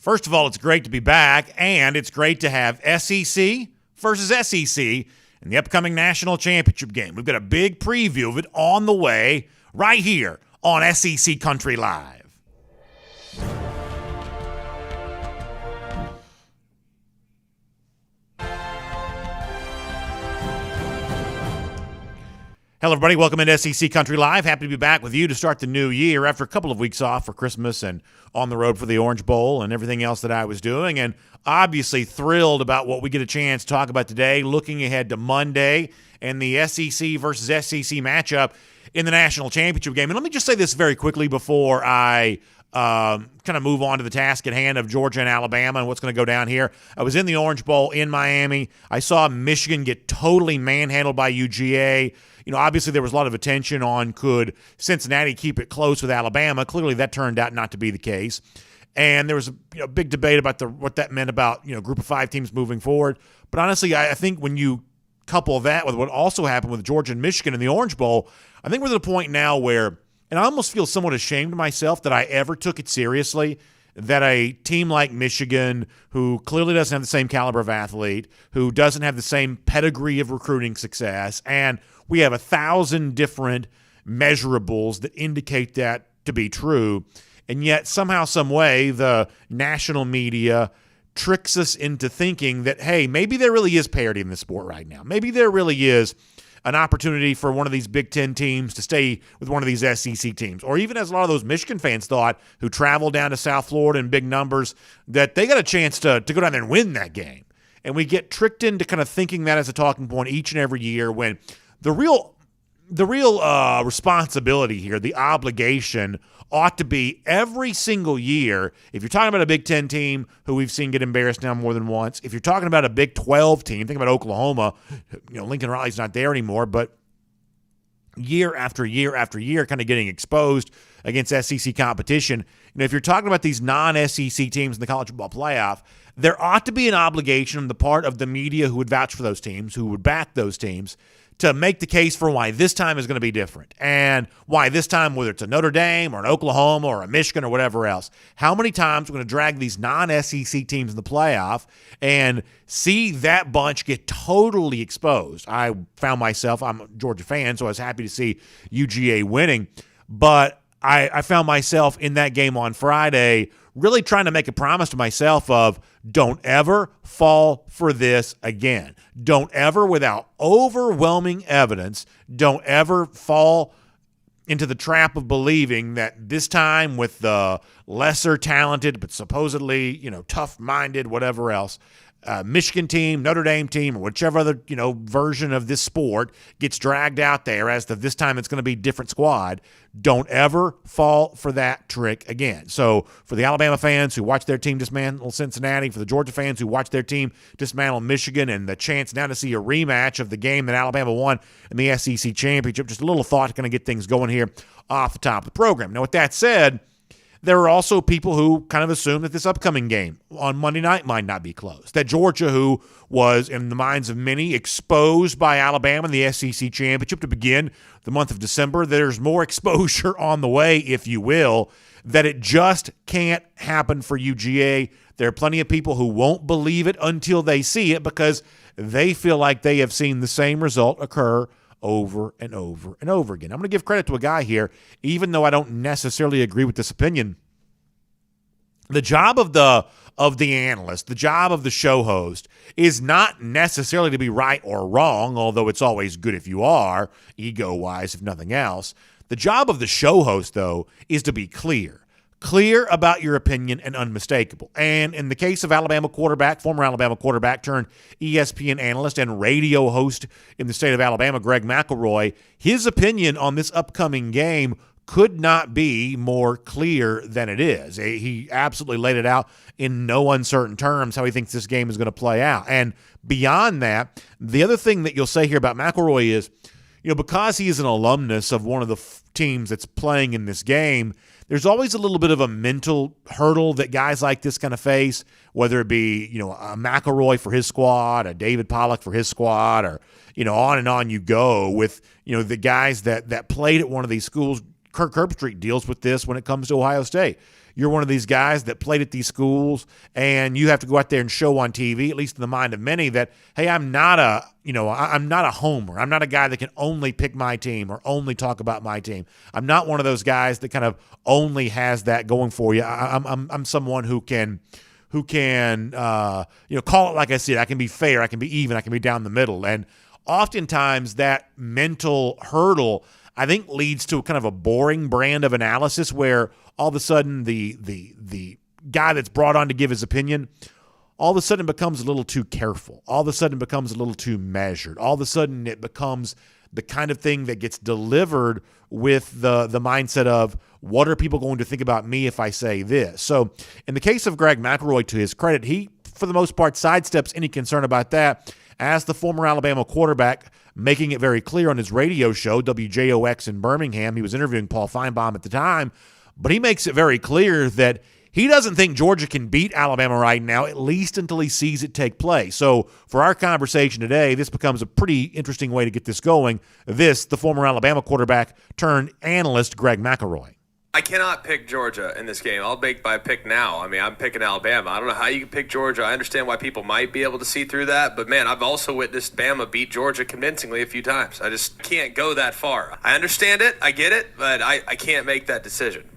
First of all, it's great to be back, and it's great to have SEC versus SEC in the upcoming national championship game. We've got a big preview of it on the way right here on SEC Country Live. Hello, everybody. Welcome into SEC Country Live. Happy to be back with you to start the new year after a couple of weeks off for Christmas and on the road for the Orange Bowl and everything else that I was doing. And obviously thrilled about what we get a chance to talk about today, looking ahead to Monday and the SEC versus SEC matchup in the national championship game. And let me just say this very quickly before I kind of move on to the task at hand of Georgia and Alabama and what's going to go down here. I was in the Orange Bowl in Miami. I saw Michigan get totally manhandled by UGA. You know, obviously there was a lot of attention on could Cincinnati keep it close with Alabama. Clearly that turned out not to be the case. And there was a big debate about what that meant about, group of five teams moving forward. But honestly, I think when you couple that with what also happened with Georgia and Michigan in the Orange Bowl, I think we're at a point now where, and I almost feel somewhat ashamed of myself that I ever took it seriously, that a team like Michigan, who clearly doesn't have the same caliber of athlete, who doesn't have the same pedigree of recruiting success, and we have 1,000 different measurables that indicate that to be true, and yet somehow, some way, the national media tricks us into thinking that, hey, maybe there really is parity in the sport right now. Maybe there really is an opportunity for one of these Big Ten teams to stay with one of these SEC teams. Or even as a lot of those Michigan fans thought, who traveled down to South Florida in big numbers, that they got a chance to go down there and win that game. And we get tricked into kind of thinking that as a talking point each and every year when the real responsibility here, the obligation, ought to be every single year. If you're talking about a Big Ten team who we've seen get embarrassed now more than once, if you're talking about a Big 12 team, think about Oklahoma, Lincoln Riley's not there anymore, but year after year after year kind of getting exposed against SEC competition. If you're talking about these non-SEC teams in the college football playoff, there ought to be an obligation on the part of the media who would vouch for those teams, who would back those teams, to make the case for why this time is going to be different and why this time, whether it's a Notre Dame or an Oklahoma or a Michigan or whatever else, how many times we're going to drag these non-SEC teams in the playoff and see that bunch get totally exposed. I found myself, I'm a Georgia fan, so I was happy to see UGA winning, but I found myself in that game on Friday really trying to make a promise to myself of don't ever fall for this again. Don't ever, without overwhelming evidence, don't ever fall into the trap of believing that this time with the lesser talented but supposedly, tough-minded, whatever else, Michigan team, Notre Dame team, or whichever other, version of this sport gets dragged out there as to this time it's going to be a different squad. Don't ever fall for that trick again. So for the Alabama fans who watch their team dismantle Cincinnati, for the Georgia fans who watch their team dismantle Michigan, and the chance now to see a rematch of the game that Alabama won in the SEC championship, just a little thought to kind of get things going here off the top of the program. Now, with that said, there are also people who kind of assume that this upcoming game on Monday night might not be close. That Georgia, who was, in the minds of many, exposed by Alabama in the SEC championship to begin the month of December, there's more exposure on the way, if you will, that it just can't happen for UGA. There are plenty of people who won't believe it until they see it because they feel like they have seen the same result occur over and over and over again. I'm going to give credit to a guy here, even though I don't necessarily agree with this opinion. The job of the analyst, the job of the show host, is not necessarily to be right or wrong, although it's always good if you are, ego-wise, if nothing else. The job of the show host, though, is to be clear about your opinion and unmistakable. And in the case of former Alabama quarterback turned ESPN analyst and radio host in the state of Alabama, Greg McElroy, his opinion on this upcoming game could not be more clear than it is. He absolutely laid it out in no uncertain terms how he thinks this game is going to play out. And beyond that, the other thing that you'll say here about McElroy is, because he is an alumnus of one of the teams that's playing in this game, there's always a little bit of a mental hurdle that guys like this kind of face, whether it be, a McElroy for his squad, a David Pollock for his squad, or, on and on you go with, the guys that played at one of these schools Kirk Herbstreit deals with this when it comes to Ohio State. You're one of these guys that played at these schools, and you have to go out there and show on TV, at least in the mind of many, that, hey, I'm not a homer. I'm not a guy that can only pick my team or only talk about my team. I'm not one of those guys that kind of only has that going for you. I'm someone who can call it like I see it. I can be fair. I can be even. I can be down the middle. And oftentimes that mental hurdle, I think, leads to kind of a boring brand of analysis where all of a sudden the guy that's brought on to give his opinion all of a sudden becomes a little too careful. All of a sudden becomes a little too measured. All of a sudden it becomes the kind of thing that gets delivered with the mindset of, what are people going to think about me if I say this? So in the case of Greg McElroy, to his credit, he, for the most part, sidesteps any concern about that, as the former Alabama quarterback, making it very clear on his radio show, WJOX in Birmingham. He was interviewing Paul Feinbaum at the time, but he makes it very clear that he doesn't think Georgia can beat Alabama right now, at least until he sees it take place. So for our conversation today, this becomes a pretty interesting way to get this going. The former Alabama quarterback turned analyst, Greg McElroy. I cannot pick Georgia in this game. I'll make my pick now. I mean, I'm picking Alabama. I don't know how you can pick Georgia. I understand why people might be able to see through that. But, man, I've also witnessed Bama beat Georgia convincingly a few times. I just can't go that far. I understand it. I get it. But I can't make that decision.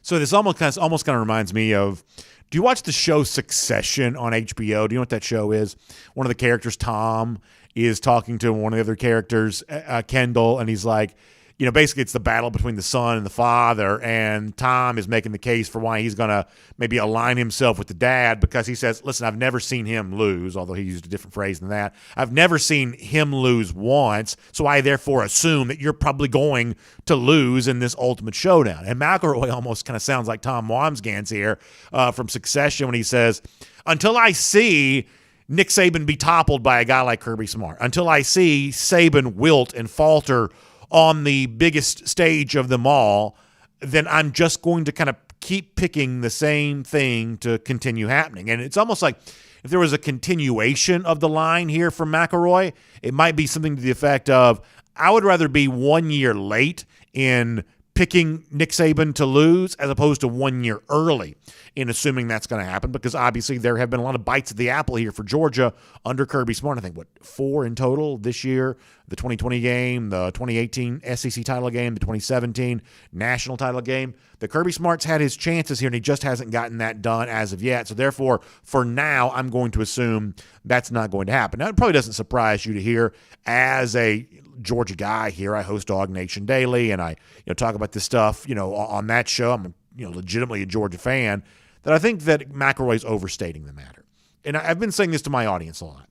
So this almost kind of reminds me of, do you watch the show Succession on HBO? Do you know what that show is? One of the characters, Tom, is talking to one of the other characters, Kendall, and he's like, basically it's the battle between the son and the father, and Tom is making the case for why he's going to maybe align himself with the dad, because he says, listen, I've never seen him lose, although he used a different phrase than that. I've never seen him lose once, so I therefore assume that you're probably going to lose in this ultimate showdown. And McElroy almost kind of sounds like Tom Wamsgans here from Succession when he says, until I see Nick Saban be toppled by a guy like Kirby Smart, until I see Saban wilt and falter on the biggest stage of them all, then I'm just going to kind of keep picking the same thing to continue happening. And it's almost like if there was a continuation of the line here from McElroy, it might be something to the effect of, I would rather be 1 year late in picking Nick Saban to lose as opposed to 1 year early in assuming that's going to happen, because obviously there have been a lot of bites of the apple here for Georgia under Kirby Smart. I think, 4 in total this year: the 2020 game, the 2018 SEC title game, the 2017 national title game. The Kirby Smart's had his chances here, and he just hasn't gotten that done as of yet. So therefore, for now, I'm going to assume that's not going to happen. Now, it probably doesn't surprise you to hear, as a Georgia guy here, I host Dog Nation Daily, and I talk about this stuff on that show. I'm legitimately a Georgia fan, that I think that McElroy's overstating the matter. And I've been saying this to my audience a lot.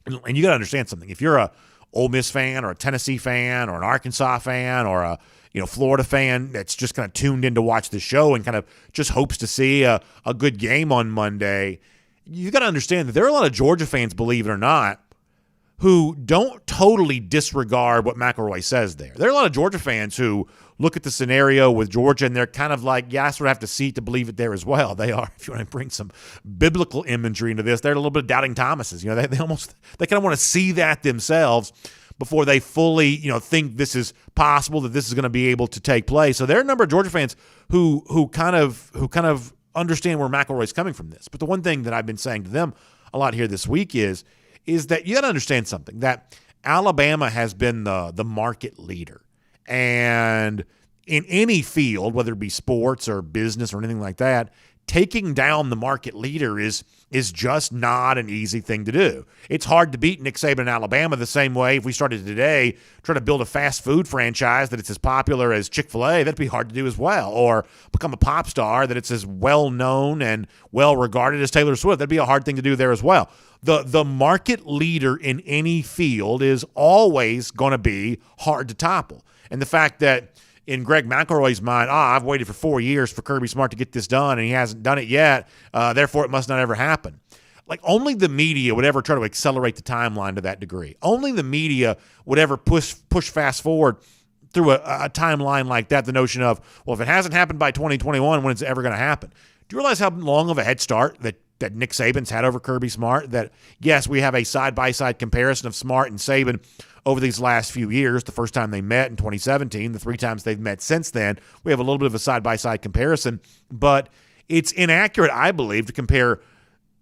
And you got to understand something. If you're a Ole Miss fan or a Tennessee fan or an Arkansas fan or a Florida fan that's just kind of tuned in to watch the show and kind of just hopes to see a good game on Monday, you got to understand that there are a lot of Georgia fans, believe it or not, who don't totally disregard what McElroy says there. There are a lot of Georgia fans who look at the scenario with Georgia and they're kind of like, yeah, I sort of have to see to believe it there as well. They are, if you want to bring some biblical imagery into this, they're a little bit of doubting Thomases. They kind of want to see that themselves before they fully, think this is possible, that this is going to be able to take place. So there are a number of Georgia fans who kind of understand where McElroy's coming from this. But the one thing that I've been saying to them a lot here this week is that you got to understand something, that Alabama has been the market leader. And in any field, whether it be sports or business or anything like that, taking down the market leader is just not an easy thing to do. It's hard to beat Nick Saban in Alabama the same way if we started today try to build a fast food franchise that it's as popular as Chick-fil-A. That'd be hard to do as well. Or become a pop star that it's as well-known and well-regarded as Taylor Swift. That'd be a hard thing to do there as well. The market leader in any field is always going to be hard to topple. And the fact that in Greg McElroy's mind, I've waited for 4 years for Kirby Smart to get this done, and he hasn't done it yet, therefore it must not ever happen. Like, only the media would ever try to accelerate the timeline to that degree. Only the media would ever push fast forward through a timeline like that, the notion of, well, if it hasn't happened by 2021, when is it ever going to happen? Do you realize how long of a head start that Nick Saban's had over Kirby Smart? That, yes, we have a side-by-side comparison of Smart and Saban over these last few years. The first time they met in 2017, the 3 times they've met since then. We have a little bit of a side-by-side comparison, but it's inaccurate, I believe, to compare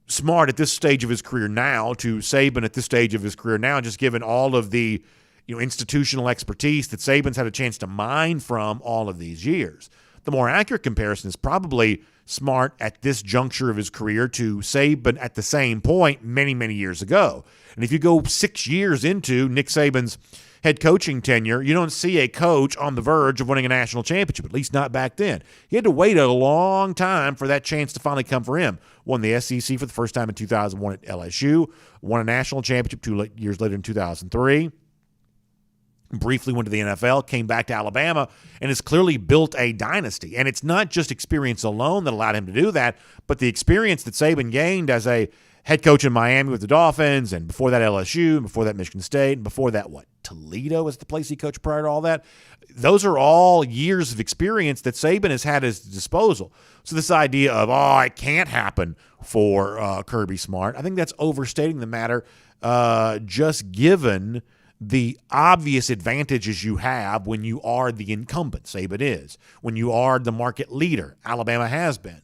Smart at this stage of his career now to Saban at this stage of his career now, just given all of the institutional expertise that Saban's had a chance to mine from all of these years. The more accurate comparison is probably Smart at this juncture of his career to Saban at the same point many, many years ago. And if you go 6 years into Nick Saban's head coaching tenure, you don't see a coach on the verge of winning a national championship, at least not back then. He had to wait a long time for that chance to finally come for him. Won the SEC for the first time in 2001 at LSU, won a national championship 2 years later in 2003. Briefly went to the NFL, came back to Alabama, and has clearly built a dynasty. And it's not just experience alone that allowed him to do that, but the experience that Saban gained as a head coach in Miami with the Dolphins, and before that LSU, and before that Michigan State, and before that, Toledo was the place he coached prior to all that. Those are all years of experience that Saban has had at his disposal. So this idea of, it can't happen for Kirby Smart, I think that's overstating the matter, just given the obvious advantages you have when you are the incumbent, Saban is, when you are the market leader, Alabama has been.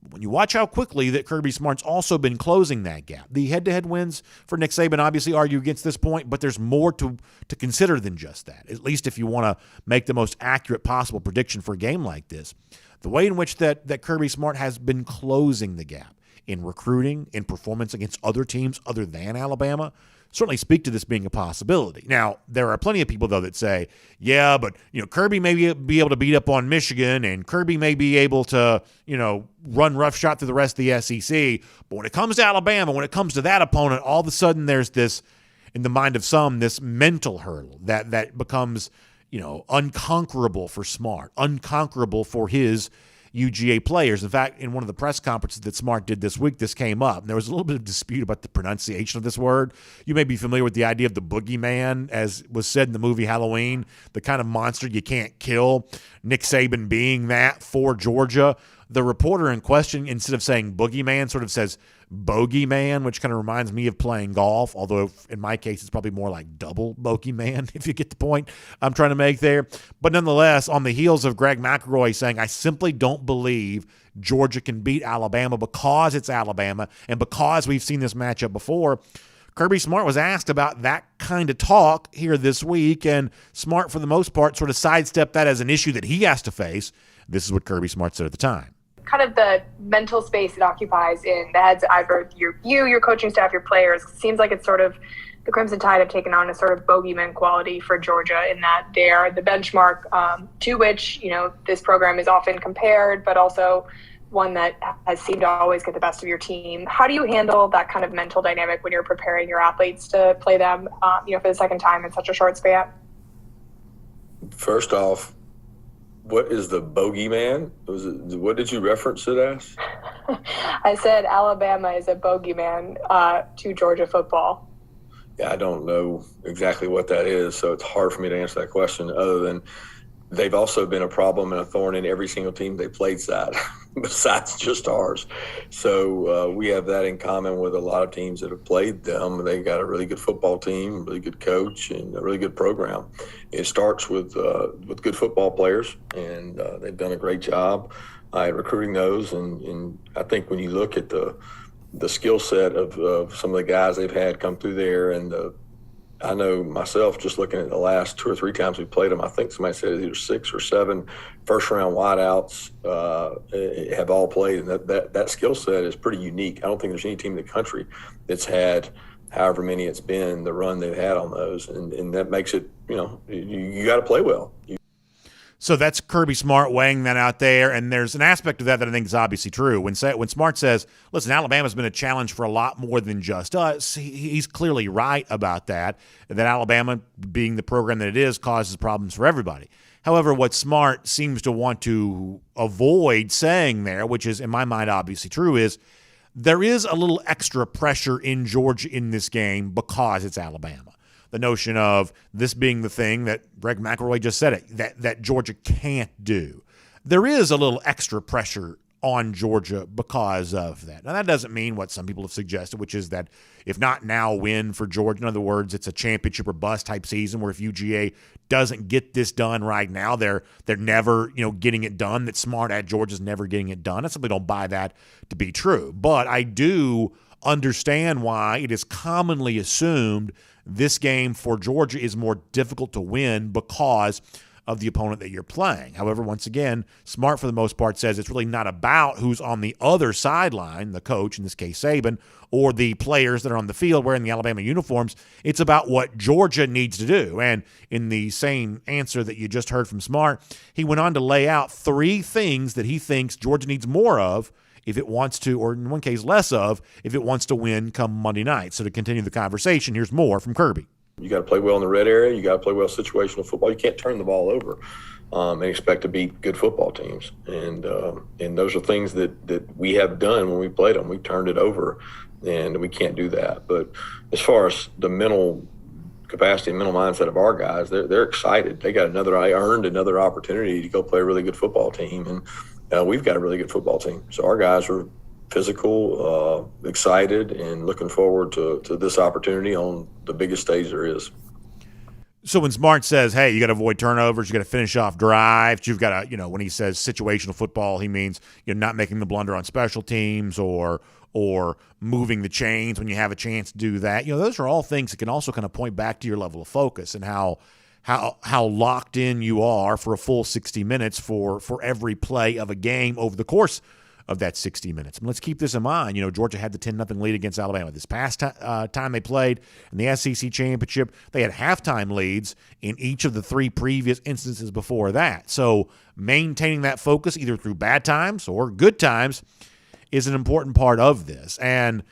When you watch how quickly that Kirby Smart's also been closing that gap. The head-to-head wins for Nick Saban obviously argue against this point, but there's more to consider than just that, at least if you want to make the most accurate possible prediction for a game like this. The way in which that Kirby Smart has been closing the gap in recruiting, in performance against other teams other than Alabama, certainly speak to this being a possibility. Now, there are plenty of people, though, that say, yeah, but Kirby may be able to beat up on Michigan, and Kirby may be able to, run roughshod through the rest of the SEC. But when it comes to Alabama, when it comes to that opponent, all of a sudden there's this, in the mind of some, this mental hurdle that becomes, unconquerable for Smart, unconquerable for his UGA players. In fact, in one of the press conferences that Smart did this week, this came up. And there was a little bit of dispute about the pronunciation of this word. You may be familiar with the idea of the boogeyman, as was said in the movie Halloween, the kind of monster you can't kill. Nick Saban being that for Georgia. The reporter in question, instead of saying boogeyman, sort of says bogeyman, which kind of reminds me of playing golf, although in my case it's probably more like double bogeyman, if you get the point I'm trying to make there. But nonetheless, on the heels of Greg McElroy saying, I simply don't believe Georgia can beat Alabama because it's Alabama and because we've seen this matchup before, Kirby Smart was asked about that kind of talk here this week, and Smart, for the most part, sort of sidestepped that as an issue that he has to face. This is what Kirby Smart said at the time. Kind of the mental space it occupies in the heads of either your coaching staff, your players. Seems like it's sort of the Crimson Tide have taken on a sort of bogeyman quality for Georgia in that they are the benchmark to which this program is often compared, but also one that has seemed to always get the best of your team. How do you handle that kind of mental dynamic when you're preparing your athletes to play them, for the second time in such a short span? First off, what is the bogeyman? What did you reference it as? I said Alabama is a bogeyman to Georgia football. Yeah, I don't know exactly what that is, so it's hard for me to answer that question other than they've also been a problem and a thorn in every single team they played besides just ours. So we have that in common with a lot of teams that have played them. They got a really good football team, a really good coach, and a really good program. It starts with good football players, and they've done a great job at recruiting those. And I think when you look at the skill set of some of the guys they've had come through there, and I know myself, just looking at the last 2 or 3 times we played them, I think somebody said either 6 or 7 first-round wideouts have all played, and that skill set is pretty unique. I don't think there's any team in the country that's had however many it's been, the run they've had on those, and that makes it, you got to play well. So that's Kirby Smart weighing that out there, and there's an aspect of that I think is obviously true. When Smart says, listen, Alabama's been a challenge for a lot more than just us, he's clearly right about that Alabama, being the program that it is, causes problems for everybody. However, what Smart seems to want to avoid saying there, which is in my mind obviously true, is there is a little extra pressure in Georgia in this game because it's Alabama. The notion of this being the thing that Greg McElroy just said that Georgia can't do. There is a little extra pressure on Georgia because of that. Now, that doesn't mean what some people have suggested, which is that if not now, when for Georgia. In other words, it's a championship or bust type season where if UGA doesn't get this done right now, they're never getting it done. That Smart at Georgia's never getting it done. I simply don't buy that to be true. But I do understand why it is commonly assumed this game for Georgia is more difficult to win because of the opponent that you're playing. However, once again, Smart for the most part says it's really not about who's on the other sideline, the coach, in this case Saban, or the players that are on the field wearing the Alabama uniforms. It's about what Georgia needs to do. And in the same answer that you just heard from Smart, he went on to lay out 3 things that he thinks Georgia needs more of if it wants to, or in one case less of, if it wants to win come Monday night. So to continue the conversation, here's more from Kirby. You got to play well in the red area. You got to play well situational football. You can't turn the ball over and expect to beat good football teams. And those are things that we have done when we played them. We turned it over, and we can't do that. But as far as the mental capacity and mental mindset of our guys, they're excited. They got earned another opportunity to go play a really good football team, and we've got a really good football team. So our guys are physical, excited, and looking forward to this opportunity on the biggest stage there is. So when Smart says, hey, you got to avoid turnovers, you got to finish off drives, you've got to, when he says situational football, he means not making the blunder on special teams or moving the chains when you have a chance to do that. Those are all things that can also kind of point back to your level of focus and how locked in you are for a full 60 minutes for every play of a game over the course of that 60 minutes. And let's keep this in mind. Georgia had the 10-0 lead against Alabama. This past time they played in the SEC championship, they had halftime leads in each of the 3 previous instances before that. So maintaining that focus either through bad times or good times is an important part of this. And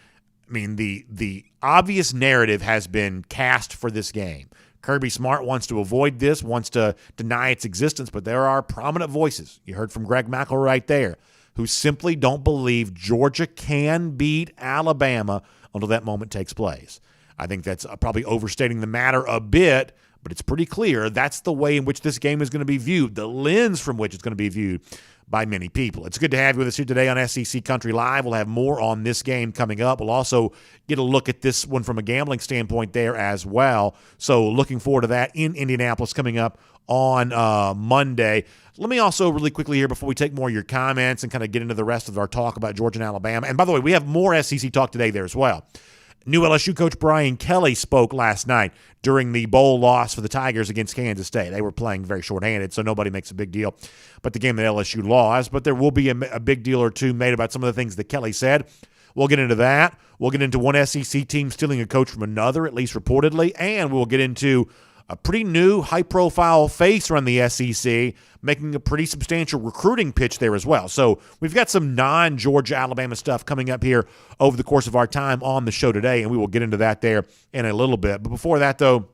I mean, the obvious narrative has been cast for this game. Kirby Smart wants to avoid this, wants to deny its existence, but there are prominent voices. You heard from Greg McElroy right there, who simply don't believe Georgia can beat Alabama until that moment takes place. I think that's probably overstating the matter a bit, but it's pretty clear that's the way in which this game is going to be viewed, the lens from which it's going to be viewed by many people. It's good to have you with us here today on SEC Country Live. We'll have more on this game coming up. We'll also get a look at this one from a gambling standpoint there as well. So looking forward to that in Indianapolis coming up on Monday. Let me also really quickly here before we take more of your comments and kind of get into the rest of our talk about Georgia and Alabama. And by the way, we have more SEC talk today there as well. New LSU coach Brian Kelly spoke last night during the bowl loss for the Tigers against Kansas State. They were playing very shorthanded, so nobody makes a big deal. But the game that LSU lost, but there will be a big deal or two made about some of the things that Kelly said. We'll get into that. We'll get into one SEC team stealing a coach from another, at least reportedly, and we'll get into a pretty new high-profile face around the SEC, making a pretty substantial recruiting pitch there as well. So we've got some non-Georgia, Alabama stuff coming up here over the course of our time on the show today, and we will get into that there in a little bit. But before that, though,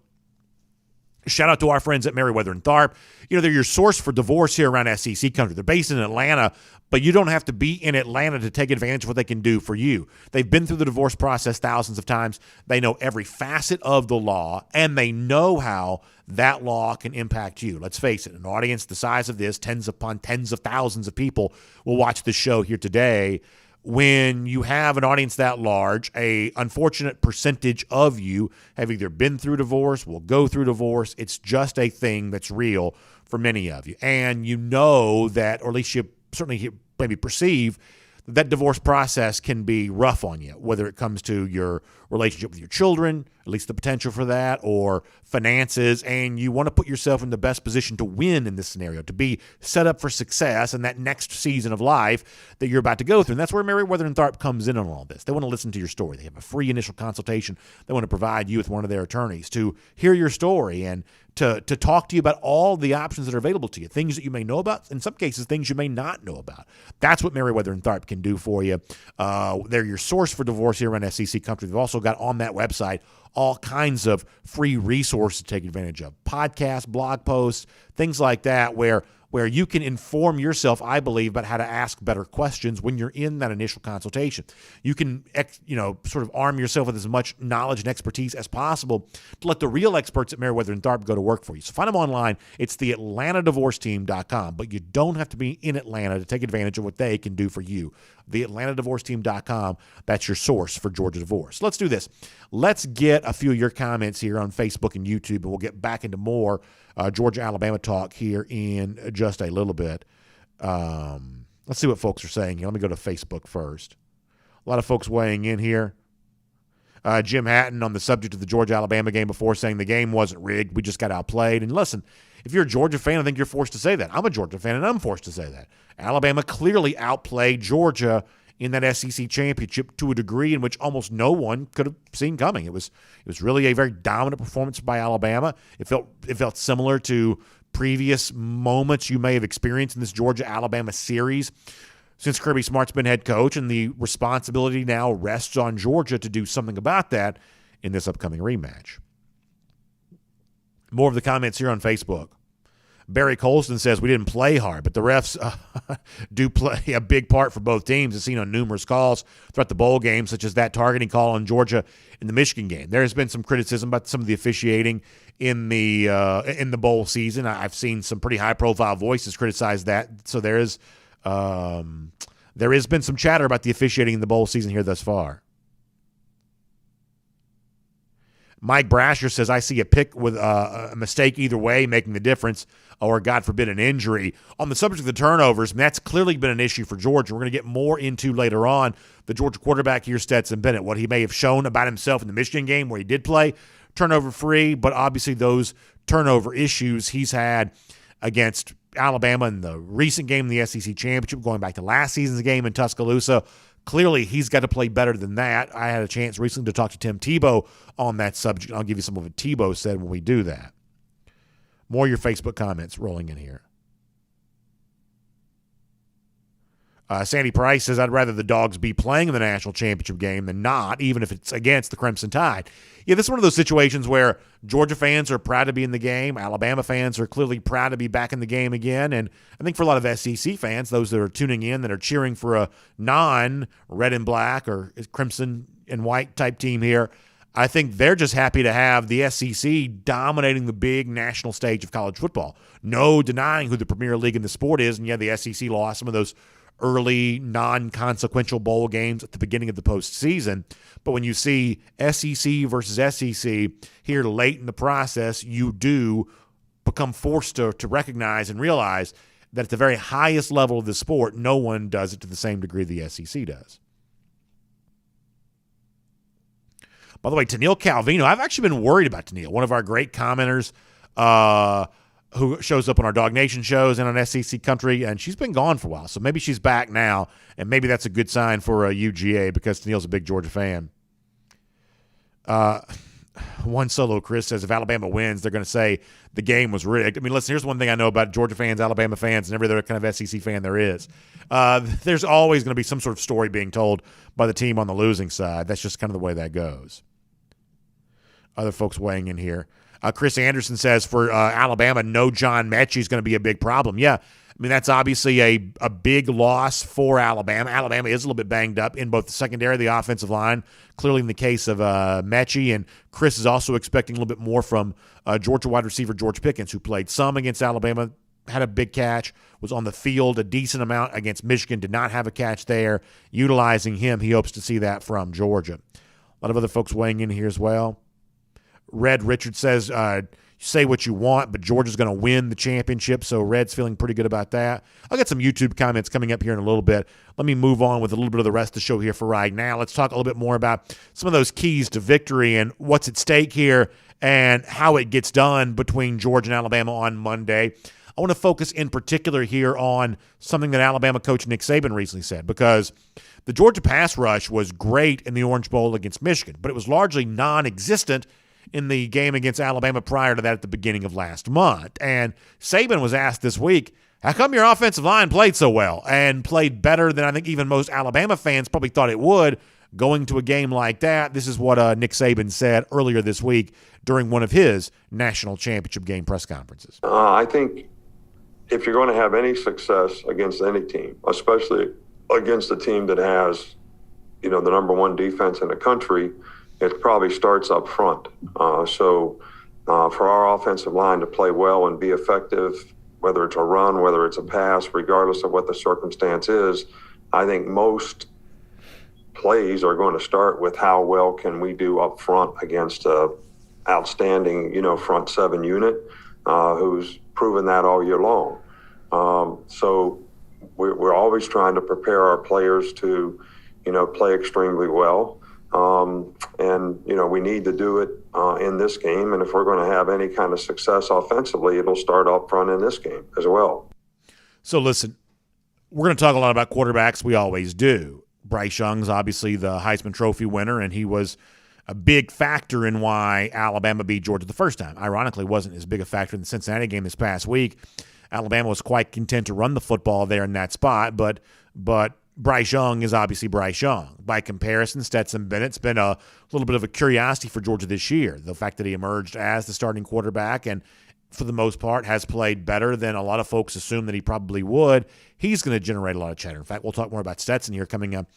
shout out to our friends at Merriweather and Tharp. They're your source for divorce here around SEC country. They're based in Atlanta, but you don't have to be in Atlanta to take advantage of what they can do for you. They've been through the divorce process thousands of times. They know every facet of the law, and they know how that law can impact you. Let's face it, an audience the size of this, tens upon tens of thousands of people will watch this show here today. When you have an audience that large, a unfortunate percentage of you have either been through divorce, will go through divorce. It's just a thing that's real for many of you. And you know that, or at least you certainly maybe perceive, that divorce process can be rough on you, whether it comes to your relationship with your children, at least the potential for that, or finances, and you want to put yourself in the best position to win in this scenario, to be set up for success in that next season of life that you're about to go through. And that's where Merriweather and Tharp comes in on all this. They want to listen to your story. They have a free initial consultation. They want to provide you with one of their attorneys to hear your story and to talk to you about all the options that are available to you, things that you may know about, in some cases, things you may not know about. That's what Merriweather and Tharp can do for you. They're your source for divorce here around SEC country. They've also got on that website all kinds of free resources to take advantage of. Podcasts, blog posts, things like that, where where you can inform yourself, I believe, about how to ask better questions when you're in that initial consultation. You can, sort of arm yourself with as much knowledge and expertise as possible to let the real experts at Meriwether and Tharp go to work for you. So find them online. It's the AtlantaDivorceTeam.com, but you don't have to be in Atlanta to take advantage of what they can do for you. The AtlantaDivorceTeam.com, that's your source for Georgia divorce. Let's do this. Let's get a few of your comments here on Facebook and YouTube, and we'll get back into more Georgia-Alabama talk here in just a little bit. Let's see what folks are saying here. Let me go to Facebook first. A lot of folks weighing in here. Jim Hatton on the subject of the Georgia-Alabama game before, saying the game wasn't rigged. We just got outplayed. And listen, if you're a Georgia fan, I think you're forced to say that. I'm a Georgia fan, and I'm forced to say that. Alabama clearly outplayed Georgia in that SEC championship to a degree in which almost no one could have seen coming. It was really a very dominant performance by Alabama. It felt similar to previous moments you may have experienced in this Georgia-Alabama series since Kirby Smart's been head coach, and the responsibility now rests on Georgia to do something about that in this upcoming rematch. More of the comments here on Facebook. Barry Colston says, we didn't play hard, but the refs do play a big part for both teams. As seen on numerous calls throughout the bowl game, such as that targeting call on Georgia in the Michigan game. There has been some criticism about some of the officiating in the bowl season. I've seen some pretty high-profile voices criticize that. So there has been some chatter about the officiating in the bowl season here thus far. Mike Brasher says, I see a pick with a mistake either way making the difference, or God forbid an injury. On the subject of the turnovers, that's clearly been an issue for Georgia. We're going to get more into later on the Georgia quarterback here, Stetson Bennett, what he may have shown about himself in the Michigan game where he did play turnover-free, but obviously those turnover issues he's had against Alabama in the recent game in the SEC Championship, going back to last season's game in Tuscaloosa. Clearly, he's got to play better than that. I had a chance recently to talk to Tim Tebow on that subject. I'll give you some of what Tebow said when we do that. More of your Facebook comments rolling in here. Sandy Price says, I'd rather the Dogs be playing in the national championship game than not, even if it's against the Crimson Tide. Yeah, this is one of those situations where Georgia fans are proud to be in the game. Alabama fans are clearly proud to be back in the game again. And I think for a lot of SEC fans, those that are tuning in, that are cheering for a non-red and black or crimson and white type team here, I think they're just happy to have the SEC dominating the big national stage of college football. No denying who the premier league in the sport is. And yeah, the SEC lost some of those early non-consequential bowl games at the beginning of the postseason. But when you see SEC versus SEC here late in the process, you do become forced to recognize and realize that at the very highest level of the sport, no one does it to the same degree the SEC does. By the way, Tennille Calvino, I've actually been worried about Tennille, one of our great commenters who shows up on our Dog Nation shows and on SEC Country, and she's been gone for a while. So maybe she's back now, and maybe that's a good sign for UGA because Tennille's a big Georgia fan. One Solo Chris says if Alabama wins, they're going to say the game was rigged. I mean, listen, here's one thing I know about Georgia fans, Alabama fans, and every other kind of SEC fan there is. There's always going to be some sort of story being told by the team on the losing side. That's just kind of the way that goes. Other folks weighing in here. Chris Anderson says for Alabama, no John Mechie is going to be a big problem. Yeah, I mean, that's obviously a big loss for Alabama. Alabama is a little bit banged up in both the secondary, the offensive line, clearly in the case of Mechie. And Chris is also expecting a little bit more from Georgia wide receiver George Pickens, who played some against Alabama, had a big catch, was on the field a decent amount against Michigan, did not have a catch there. Utilizing him, he hopes to see that from Georgia. A lot of other folks weighing in here as well. Red Richard says, say what you want, but Georgia's going to win the championship, so Red's feeling pretty good about that. I'll get some YouTube comments coming up here in a little bit. Let me move on with a little bit of the rest of the show here for right now. Let's talk a little bit more about some of those keys to victory and what's at stake here and how it gets done between Georgia and Alabama on Monday. I want to focus in particular here on something that Alabama coach Nick Saban recently said, because the Georgia pass rush was great in the Orange Bowl against Michigan, but it was largely non-existent in the game against Alabama prior to that at the beginning of last month. And Saban was asked this week, how come your offensive line played so well and played better than I think even most Alabama fans probably thought it would going to a game like that? This is what Nick Saban said earlier this week during one of his national championship game press conferences. I think if you're going to have any success against any team, especially against a team that has, the number one defense in the country, it probably starts up front. So for our offensive line to play well and be effective, whether it's a run, whether it's a pass, regardless of what the circumstance is, I think most plays are going to start with how well can we do up front against a outstanding, front seven unit who's proven that all year long. So we're always trying to prepare our players to, play extremely well. And we need to do it in this game. And if we're going to have any kind of success offensively, it'll start up front in this game as well. So listen, we're going to talk a lot about quarterbacks. We always do. Bryce Young's obviously the Heisman Trophy winner, and he was a big factor in why Alabama beat Georgia the first time. Ironically, wasn't as big a factor in the Cincinnati game this past week. Alabama was quite content to run the football there in that spot, but Bryce Young is obviously Bryce Young. By comparison, Stetson Bennett's been a little bit of a curiosity for Georgia this year. The fact that he emerged as the starting quarterback and for the most part has played better than a lot of folks assumed that he probably would, he's going to generate a lot of chatter. In fact, we'll talk more about Stetson here coming up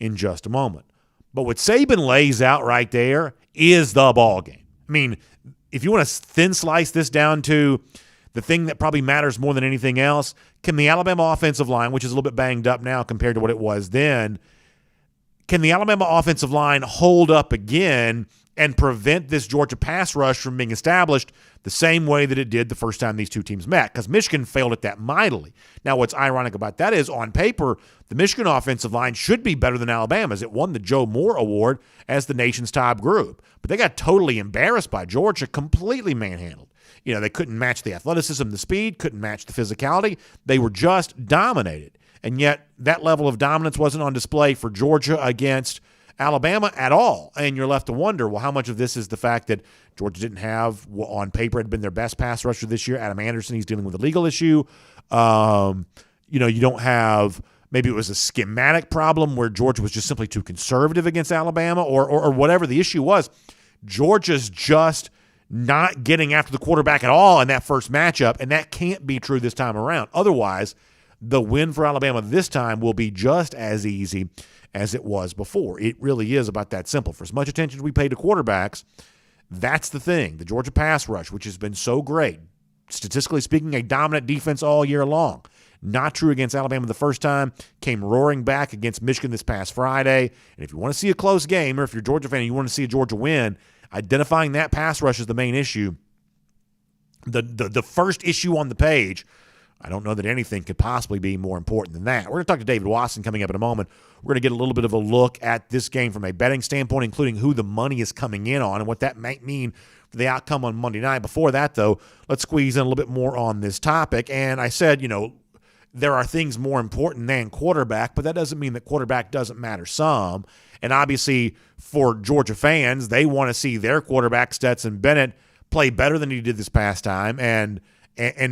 in just a moment. But what Saban lays out right there is the ball game. I mean, if you want to thin slice this down to the thing that probably matters more than anything else, can the Alabama offensive line, which is a little bit banged up now compared to what it was then, can the Alabama offensive line hold up again and prevent this Georgia pass rush from being established the same way that it did the first time these two teams met? Because Michigan failed at that mightily. Now, what's ironic about that is, on paper, the Michigan offensive line should be better than Alabama's. It won the Joe Moore Award as the nation's top group. But they got totally embarrassed by Georgia, completely manhandled. They couldn't match the athleticism, the speed, couldn't match the physicality. They were just dominated. And yet that level of dominance wasn't on display for Georgia against Alabama at all. And you're left to wonder, well, how much of this is the fact that Georgia didn't have, on paper, had been their best pass rusher this year, Adam Anderson. He's dealing with a legal issue. You don't have, maybe it was a schematic problem where Georgia was just simply too conservative against Alabama or whatever the issue was. Georgia's just not getting after the quarterback at all in that first matchup, and that can't be true this time around. Otherwise, the win for Alabama this time will be just as easy as it was before. It really is about that simple. For as much attention as we pay to quarterbacks, that's the thing. The Georgia pass rush, which has been so great, statistically speaking, a dominant defense all year long. Not true against Alabama the first time, came roaring back against Michigan this past Friday. And if you want to see a close game, or if you're a Georgia fan and you want to see a Georgia win, identifying that pass rush is the main issue. The first issue on the page, I don't know that anything could possibly be more important than that. We're going to talk to David Watson coming up in a moment. We're going to get a little bit of a look at this game from a betting standpoint, including who the money is coming in on and what that might mean for the outcome on Monday night. Before that, though, let's squeeze in a little bit more on this topic. And I said, there are things more important than quarterback, but that doesn't mean that quarterback doesn't matter some. And obviously, for Georgia fans, they want to see their quarterback, Stetson Bennett, play better than he did this past time and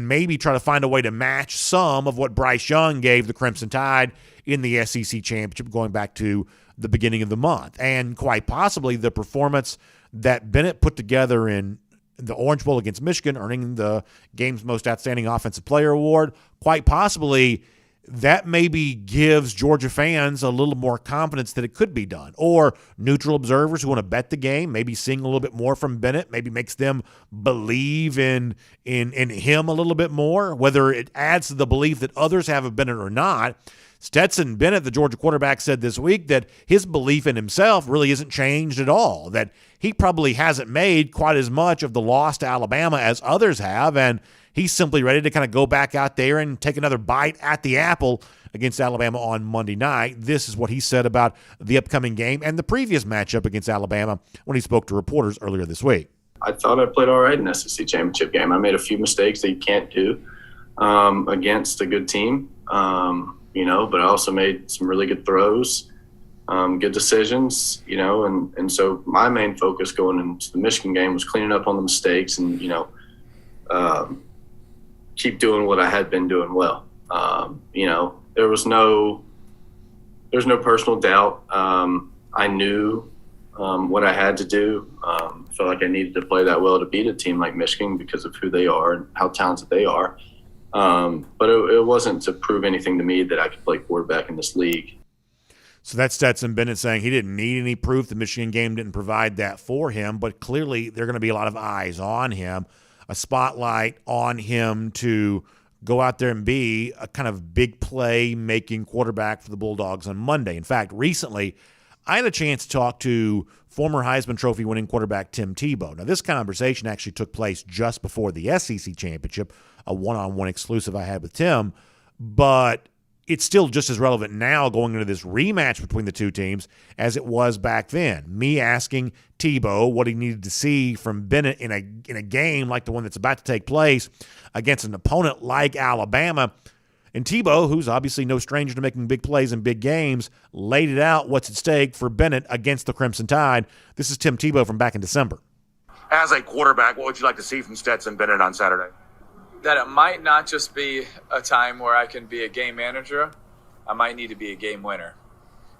maybe try to find a way to match some of what Bryce Young gave the Crimson Tide in the SEC championship going back to the beginning of the month. And quite possibly the performance that Bennett put together in the Orange Bowl against Michigan, earning the game's most outstanding offensive player award, quite possibly that maybe gives Georgia fans a little more confidence that it could be done. Or neutral observers who want to bet the game, maybe seeing a little bit more from Bennett, maybe makes them believe in him a little bit more, whether it adds to the belief that others have of Bennett or not. Stetson Bennett, the Georgia quarterback, said this week that his belief in himself really isn't changed at all, that he probably hasn't made quite as much of the loss to Alabama as others have, and he's simply ready to kind of go back out there and take another bite at the apple against Alabama on Monday night. This is what he said about the upcoming game and the previous matchup against Alabama when he spoke to reporters earlier this week. I thought I played all right in the SEC championship game. I made a few mistakes that you can't do against a good team, but I also made some really good throws, good decisions, and so my main focus going into the Michigan game was cleaning up on the mistakes and, keep doing what I had been doing well. There's no personal doubt. I knew what I had to do. I felt like I needed to play that well to beat a team like Michigan because of who they are and how talented they are. But it wasn't to prove anything to me that I could play quarterback in this league. So that's Stetson Bennett saying he didn't need any proof. The Michigan game didn't provide that for him, but clearly there are going to be a lot of eyes on him, a spotlight on him to go out there and be a kind of big play making quarterback for the Bulldogs on Monday. In fact, recently I had a chance to talk to former Heisman Trophy winning quarterback Tim Tebow. Now, this conversation actually took place just before the SEC championship, a one-on-one exclusive I had with Tim, but it's still just as relevant now going into this rematch between the two teams as it was back then. Me asking Tebow what he needed to see from Bennett in a game like the one that's about to take place against an opponent like Alabama. And Tebow, who's obviously no stranger to making big plays in big games, laid it out what's at stake for Bennett against the Crimson Tide. This is Tim Tebow from back in December. As a quarterback, what would you like to see from Stetson Bennett on Saturday? That it might not just be a time where I can be a game manager. I might need to be a game winner.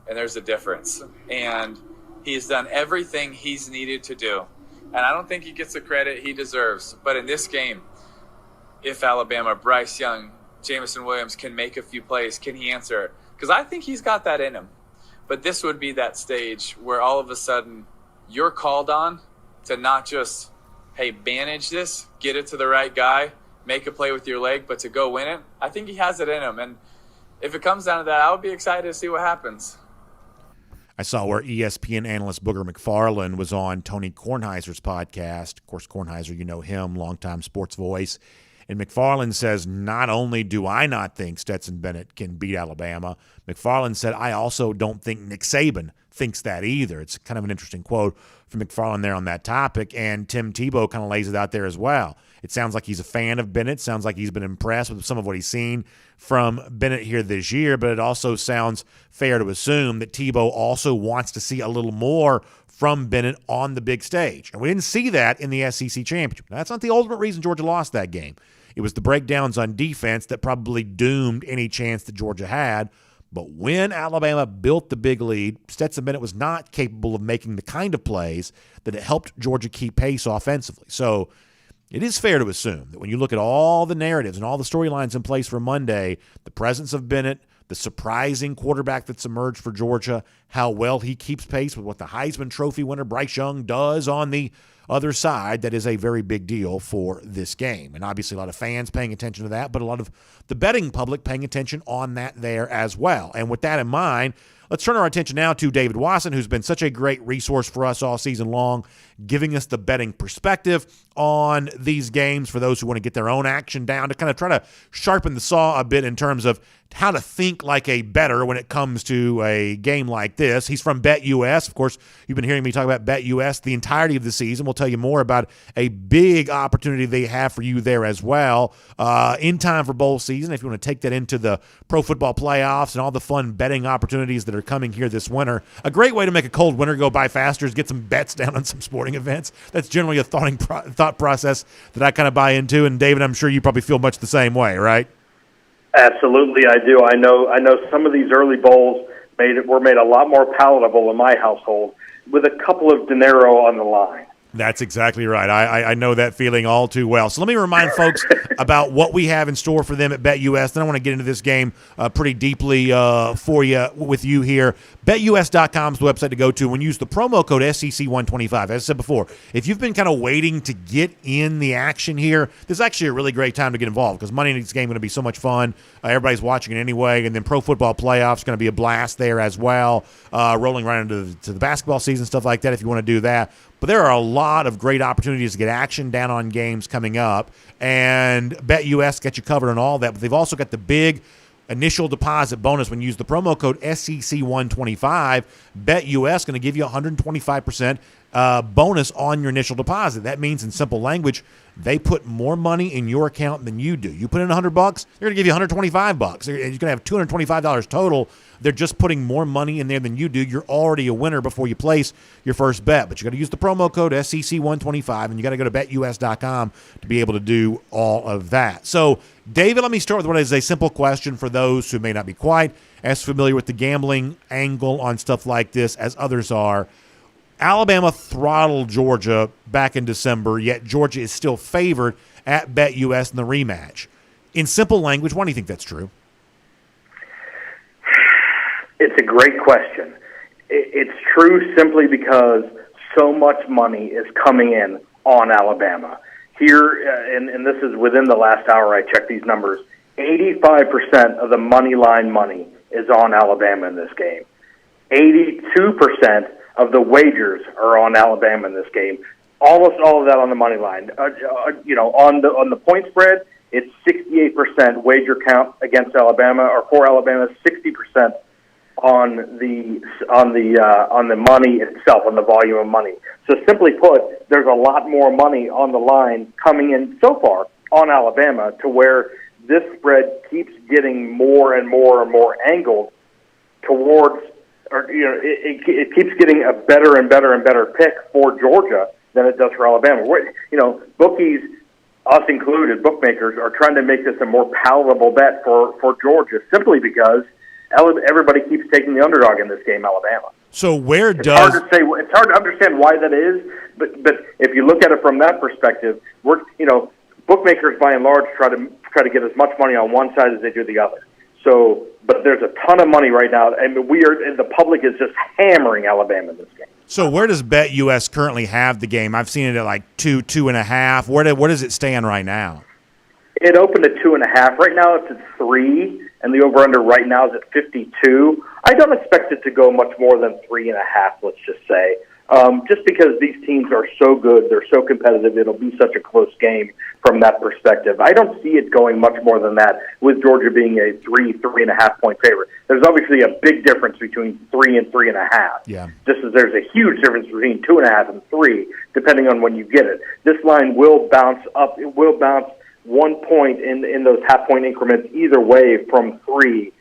And there's a difference. And he's done everything he's needed to do. And I don't think he gets the credit he deserves. But in this game, if Alabama, Bryce Young, Jamison Williams can make a few plays, can he answer it? Because I think he's got that in him. But this would be that stage where all of a sudden you're called on to not just, hey, manage this, get it to the right guy, make a play with your leg, but to go win it. I think he has it in him. And if it comes down to that, I would be excited to see what happens. I saw where ESPN analyst Booger McFarland was on Tony Kornheiser's podcast. Of course, Kornheiser, you know him, longtime sports voice. And McFarland says, not only do I not think Stetson Bennett can beat Alabama, McFarland said, I also don't think Nick Saban thinks that either. It's kind of an interesting quote from McFarland there on that topic, and Tim Tebow kind of lays it out there as well. It sounds like he's a fan of Bennett. Sounds like he's been impressed with some of what he's seen from Bennett here this year, but it also sounds fair to assume that Tebow also wants to see a little more from Bennett on the big stage. And we didn't see that in the SEC championship. Now, that's not the ultimate reason Georgia lost that game. It was the breakdowns on defense that probably doomed any chance that Georgia had. But when Alabama built the big lead, Stetson Bennett was not capable of making the kind of plays that it helped Georgia keep pace offensively. So it is fair to assume that when you look at all the narratives and all the storylines in place for Monday, the presence of Bennett, the surprising quarterback that's emerged for Georgia, how well he keeps pace with what the Heisman Trophy winner Bryce Young does on the other side, that is a very big deal for this game. And obviously a lot of fans paying attention to that, but a lot of the betting public paying attention on that there as well. And with that in mind, let's turn our attention now to David Wasson, who's been such a great resource for us all season long, giving us the betting perspective on these games for those who want to get their own action down, to kind of try to sharpen the saw a bit in terms of how to think like a bettor when it comes to a game like this. He's from BetUS. Of course, you've been hearing me talk about BetUS the entirety of the season. We'll tell you more about a big opportunity they have for you there as well in time for bowl season, if you want to take that into the pro football playoffs and all the fun betting opportunities that are coming here this winter. A great way to make a cold winter go by faster is get some bets down on some sporting events. That's generally a thought process that I kind of buy into. And David, I'm sure you probably feel much the same way, right? Absolutely, I do. I know some of these early bowls were made a lot more palatable in my household with a couple of dinero on the line. That's exactly right. I know that feeling all too well. So let me remind folks about what we have in store for them at BetUS. Then I want to get into this game pretty deeply with you here. BetUS.com is the website to go to. When you use the promo code SEC125, as I said before, if you've been kind of waiting to get in the action here, this is actually a really great time to get involved because Monday night's game is going to be so much fun. Everybody's watching it anyway, and then pro football playoffs is going to be a blast there as well, rolling right into the basketball season, stuff like that if you want to do that. But there are a lot of great opportunities to get action down on games coming up, and BetUS got you covered on all that. But they've also got the big initial deposit bonus when you use the promo code SEC125. BetUS going to give you 125% bonus on your initial deposit. That means, in simple language, they put more money in your account than you do. You put in $100, they're going to give you $125. You're going to have $225 total. They're just putting more money in there than you do. You're already a winner before you place your first bet. But you got to use the promo code SEC125, and you got to go to BetUS.com to be able to do all of that. So, David, let me start with what is a simple question for those who may not be quite as familiar with the gambling angle on stuff like this as others are. Alabama throttled Georgia back in December, yet Georgia is still favored at BetUS in the rematch. In simple language, why do you think that's true? It's a great question. It's true simply because so much money is coming in on Alabama. Here, and this is within the last hour I checked these numbers, 85% of the money line money is on Alabama in this game. 82% of the wagers are on Alabama in this game. Almost all of that on the money line. On the point spread, it's 68% wager count against Alabama, or for Alabama, 60% on the money itself, on the volume of money. So simply put, there's a lot more money on the line coming in so far on Alabama, to where this spread keeps getting more and more and more angled towards, or it keeps getting a better and better and better pick for Georgia than it does for Alabama. Bookies, us included, bookmakers, are trying to make this a more palatable bet for Georgia, simply because everybody keeps taking the underdog in this game, Alabama. So it's hard to understand why that is, but if you look at it from that perspective, bookmakers by and large try to get as much money on one side as they do the other. So, but there's a ton of money right now, and the public is just hammering Alabama in this game. So where does BetUS currently have the game? I've seen it at like 2.5. Where does it stand right now? It opened at 2.5. Right now it's at 3, and the over/under right now is at 52. I don't expect it to go much more than 3.5. Let's just say, just because these teams are so good, they're so competitive. It'll be such a close game from that perspective. I don't see it going much more than that, with Georgia being a 3.5 point favorite. There's obviously a big difference between 3 and 3.5. Yeah. Just as there's a huge difference between 2.5 and 3, depending on when you get it. This line will bounce up. It will bounce 1 point in those half-point increments either way from 3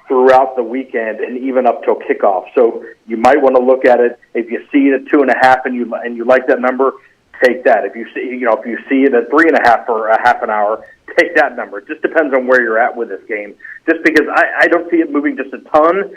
throughout the weekend and even up till kickoff. So you might want to look at it. If you see it at 2.5 and you like that number, take that. If you see it at 3.5 for a half an hour, take that number. It just depends on where you're at with this game. Just because I don't see it moving just a ton.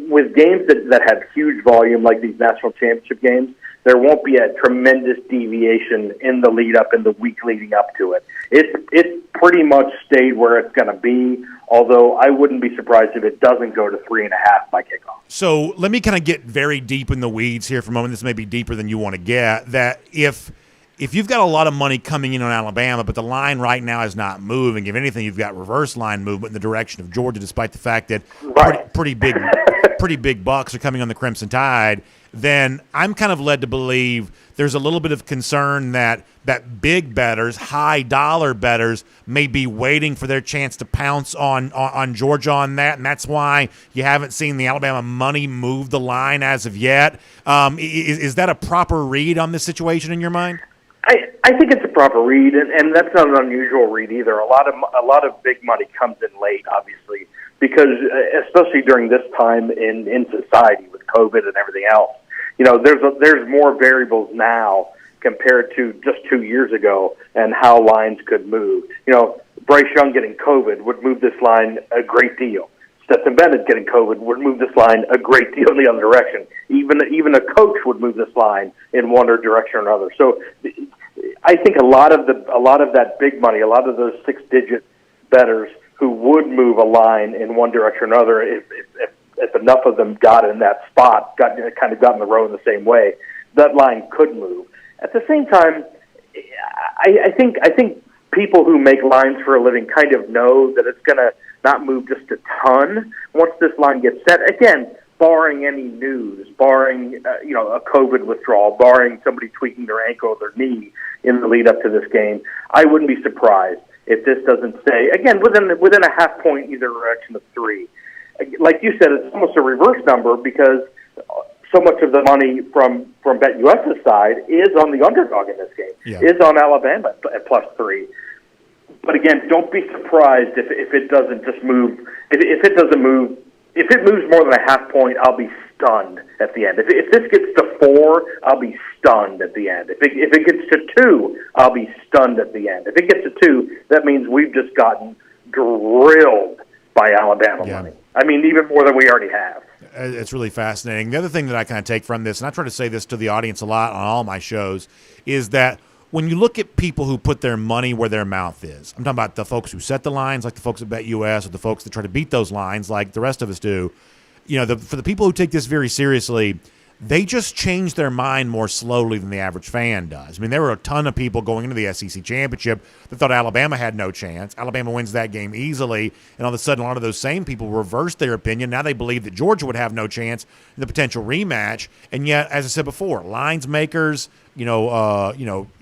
With games that have huge volume like these national championship games, there won't be a tremendous deviation in the lead up in the week leading up to it. It's pretty much stayed where it's going to be, although I wouldn't be surprised if it doesn't go to 3.5 by kickoff. So let me kind of get very deep in the weeds here for a moment. This may be deeper than you want to get. That if you've got a lot of money coming in on Alabama, but the line right now is not moving, if anything, you've got reverse line movement in the direction of Georgia, despite the fact that pretty big bucks are coming on the Crimson Tide, then I'm kind of led to believe there's a little bit of concern that big bettors, high dollar bettors, may be waiting for their chance to pounce on Georgia on that, and that's why you haven't seen the Alabama money move the line as of yet. Is that a proper read on this situation in your mind? I think it's a proper read, and that's not an unusual read either. A lot of big money comes in late, obviously, because especially during this time in society with COVID and everything else, there's more variables now compared to just 2 years ago and how lines could move. Bryce Young getting COVID would move this line a great deal. Stetson Bennett getting COVID would move this line a great deal in the other direction. Even a coach would move this line in one direction or another. So I think a lot of that big money, a lot of those 6-digit bettors who would move a line in one direction or another, if enough of them got in that spot, got in the row in the same way, that line could move. At the same time, I think people who make lines for a living kind of know that it's going to not move just a ton once this line gets set. Again, barring any news, barring a COVID withdrawal, barring somebody tweaking their ankle or their knee in the lead up to this game, I wouldn't be surprised if this doesn't stay again within a half point either direction of 3. Like you said, it's almost a reverse number because so much of the money from BetUS's side is on the underdog in this game, is on Alabama at +3. But again, don't be surprised if it doesn't just move. If it moves more than a half point, I'll be stunned at the end. If this gets to 4, I'll be stunned at the end. If it gets to 2, I'll be stunned at the end. If it gets to 2, that means we've just gotten drilled by Alabama money. I mean, even more than we already have. It's really fascinating. The other thing that I kind of take from this, and I try to say this to the audience a lot on all my shows, is that when you look at people who put their money where their mouth is, I'm talking about the folks who set the lines, like the folks at BetUS, or the folks that try to beat those lines, like the rest of us do. For the people who take this very seriously, they just change their mind more slowly than the average fan does. I mean, there were a ton of people going into the SEC championship that thought Alabama had no chance. Alabama wins that game easily, and all of a sudden, a lot of those same people reversed their opinion. Now they believe that Georgia would have no chance in the potential rematch. And yet, as I said before, lines makers,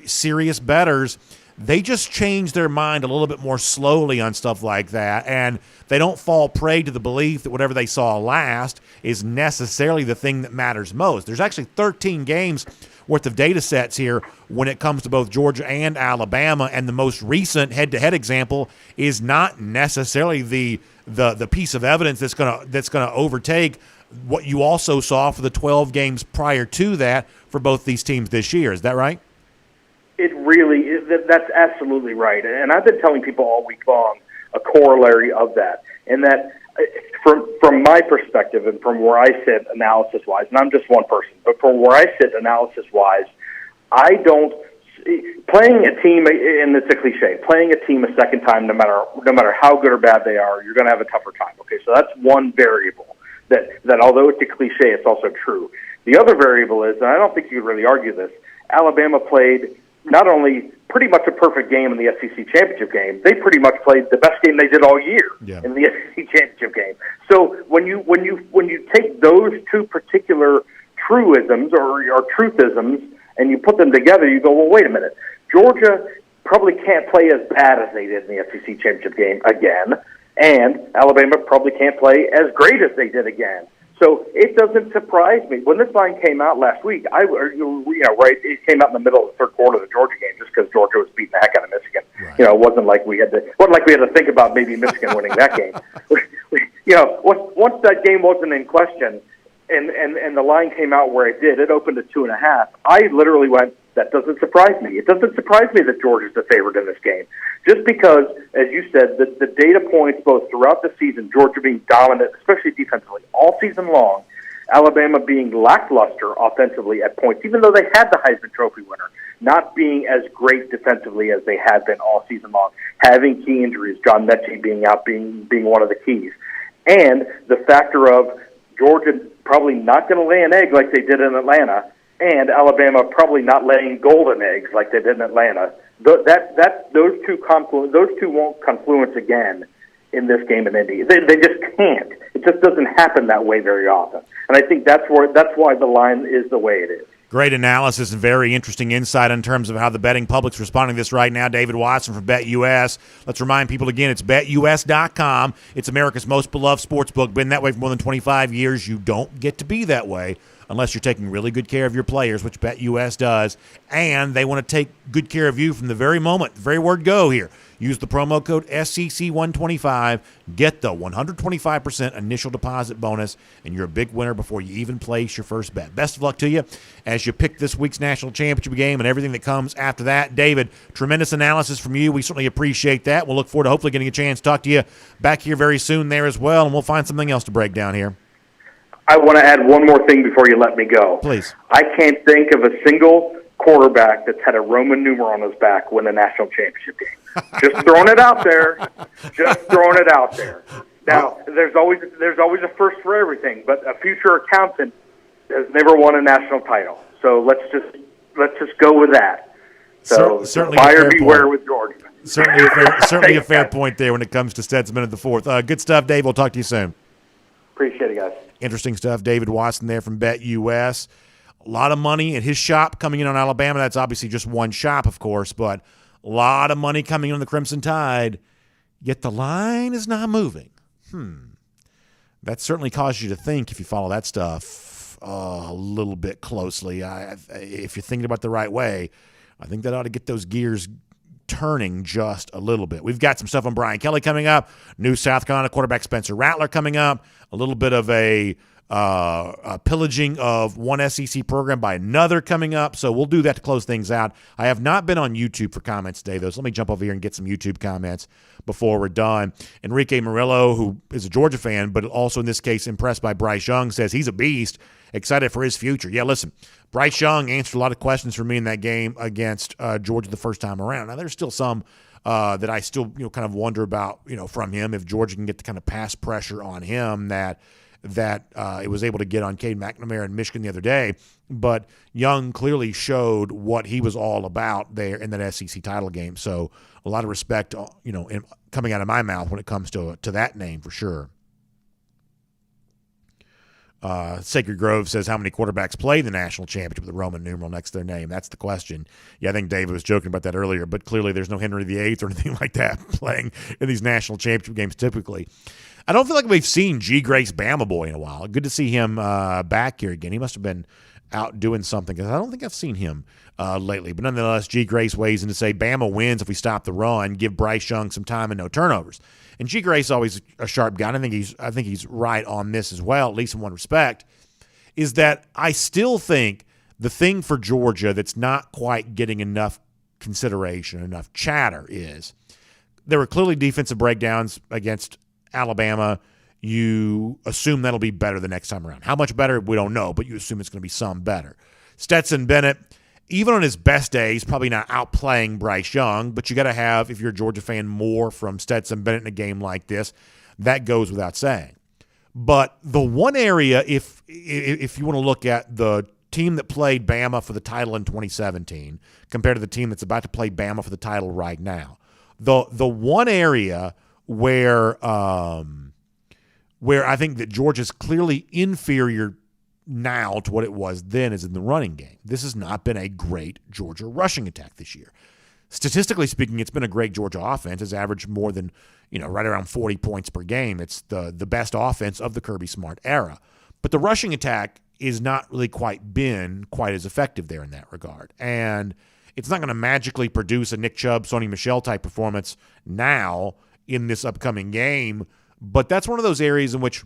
serious bettors, they just change their mind a little bit more slowly on stuff like that, and they don't fall prey to the belief that whatever they saw last is necessarily the thing that matters most. There's actually 13 games worth of data sets here when it comes to both Georgia and Alabama, and the most recent head-to-head example is not necessarily the piece of evidence that's gonna overtake what you also saw for the 12 games prior to that for both these teams this year. Is that right? It really is. That's absolutely right. And I've been telling people all week long a corollary of that, and that from my perspective and from where I sit analysis-wise, and I'm just one person, but from where I sit analysis-wise, I don't playing a team, and it's a cliche, playing a team a second time, no matter how good or bad they are, you're going to have a tougher time. Okay, so that's one variable that although it's a cliche, it's also true. The other variable is, and I don't think you could really argue this, Alabama played not only pretty much a perfect game in the SEC championship game, they pretty much played the best game they did all year in the SEC championship game. So when you take those two particular truisms or truthisms and you put them together, you go, well, wait a minute. Georgia probably can't play as bad as they did in the SEC championship game again, and Alabama probably can't play as great as they did again. So it doesn't surprise me. When this line came out last week, it came out in the middle of the third quarter of the Georgia game just because Georgia was beating the heck out of Michigan. Right. It wasn't like we had to think about maybe Michigan winning that game. Once that game wasn't in question and the line came out where it did, it opened at 2.5. I literally went, that doesn't surprise me. It doesn't surprise me that Georgia's the favorite in this game. Just because, as you said, the data points both throughout the season, Georgia being dominant, especially defensively, all season long, Alabama being lackluster offensively at points, even though they had the Heisman Trophy winner, not being as great defensively as they had been all season long, having key injuries, John Mechie being out, being one of the keys, and the factor of Georgia probably not going to lay an egg like they did in Atlanta, and Alabama probably not laying golden eggs like they did in Atlanta. Those two won't confluence again in this game in Indy. They just can't. It just doesn't happen that way very often. And I think that's why the line is the way it is. Great analysis and very interesting insight in terms of how the betting public's responding to this right now. David Watson from BetUS. Let's remind people again, it's BetUS.com. It's America's most beloved sports book. Been that way for more than 25 years. You don't get to be that way unless you're taking really good care of your players, which BetUS does. And they want to take good care of you from the very moment, the very word go here. Use the promo code SEC125. Get the 125% initial deposit bonus, and you're a big winner before you even place your first bet. Best of luck to you as you pick this week's national championship game and everything that comes after that. David, tremendous analysis from you. We certainly appreciate that. We'll look forward to hopefully getting a chance to talk to you back here very soon there as well, and we'll find something else to break down here. I want to add one more thing before you let me go. Please. I can't think of a single quarterback that's had a Roman numeral on his back win a national championship game. Just throwing it out there. Just throwing it out there. Now, there's always a first for everything, but a future accountant has never won a national title. So let's just go with that. So certainly buyer beware with Georgia. Certainly a fair point there when it comes to Stetson at the fourth. Good stuff, Dave. We'll talk to you soon. Appreciate it, guys. Interesting stuff. David Watson there from BetUS. A lot of money at his shop coming in on Alabama. That's obviously just one shop, of course, but a lot of money coming on the Crimson Tide, yet the line is not moving. That certainly causes you to think, if you follow that stuff a little bit closely. If you're thinking about the right way, I think that ought to get those gears turning just a little bit. We've got some stuff on Brian Kelly coming up, new South Carolina quarterback Spencer Rattler coming up, a little bit of a pillaging of one SEC program by another coming up, so we'll do that to close things out. I have not been on YouTube for comments today, though, so let me jump over here and get some YouTube comments before we're done. Enrique Murillo, who is a Georgia fan, but also in this case impressed by Bryce Young, says he's a beast. excited for his future. Yeah, listen, Bryce Young answered a lot of questions for me in that game against Georgia the first time around. Now, there's still some that I still kind of wonder about from him, if Georgia can get the kind of pass pressure on him that it was able to get on Cade McNamara in Michigan the other day. But Young clearly showed what he was all about there in that SEC title game. So a lot of respect, coming out of my mouth when it comes to that name for sure. Sacred Grove says, how many quarterbacks play the national championship with the Roman numeral next to their name? That's the question. Yeah, I think David was joking about that earlier, but clearly there's no Henry VIII or anything like that playing in these national championship games typically. I don't feel like we've seen G. Grace Bama Boy in a while. Good to see him back here again. He must have been out doing something because I don't think I've seen him lately. But nonetheless, G. Grace weighs in to say Bama wins if we stop the run, give Bryce Young some time and no turnovers. And G. Grace always a sharp guy. And I think he's right on this as well, at least in one respect, is that I still think the thing for Georgia that's not quite getting enough consideration, enough chatter, is there were clearly defensive breakdowns against Alabama. You assume that'll be better the next time around. How much better, we don't know, but you assume it's going to be some better. Stetson Bennett, even on his best days, probably not outplaying Bryce Young, but you got to have, if you're a Georgia fan, more from Stetson Bennett in a game like this. That goes without saying. But the one area, if you want to look at the team that played Bama for the title in 2017 compared to the team that's about to play Bama for the title right now, the one area where I think that Georgia's clearly inferior now to what it was then is in the running game. This has not been a great Georgia rushing attack this year. Statistically speaking, it's been a great Georgia offense. It's averaged more than, right around 40 points per game. It's the best offense of the Kirby Smart era. But the rushing attack is not really been quite as effective there in that regard. And it's not going to magically produce a Nick Chubb, Sony Michel type performance now in this upcoming game. But that's one of those areas in which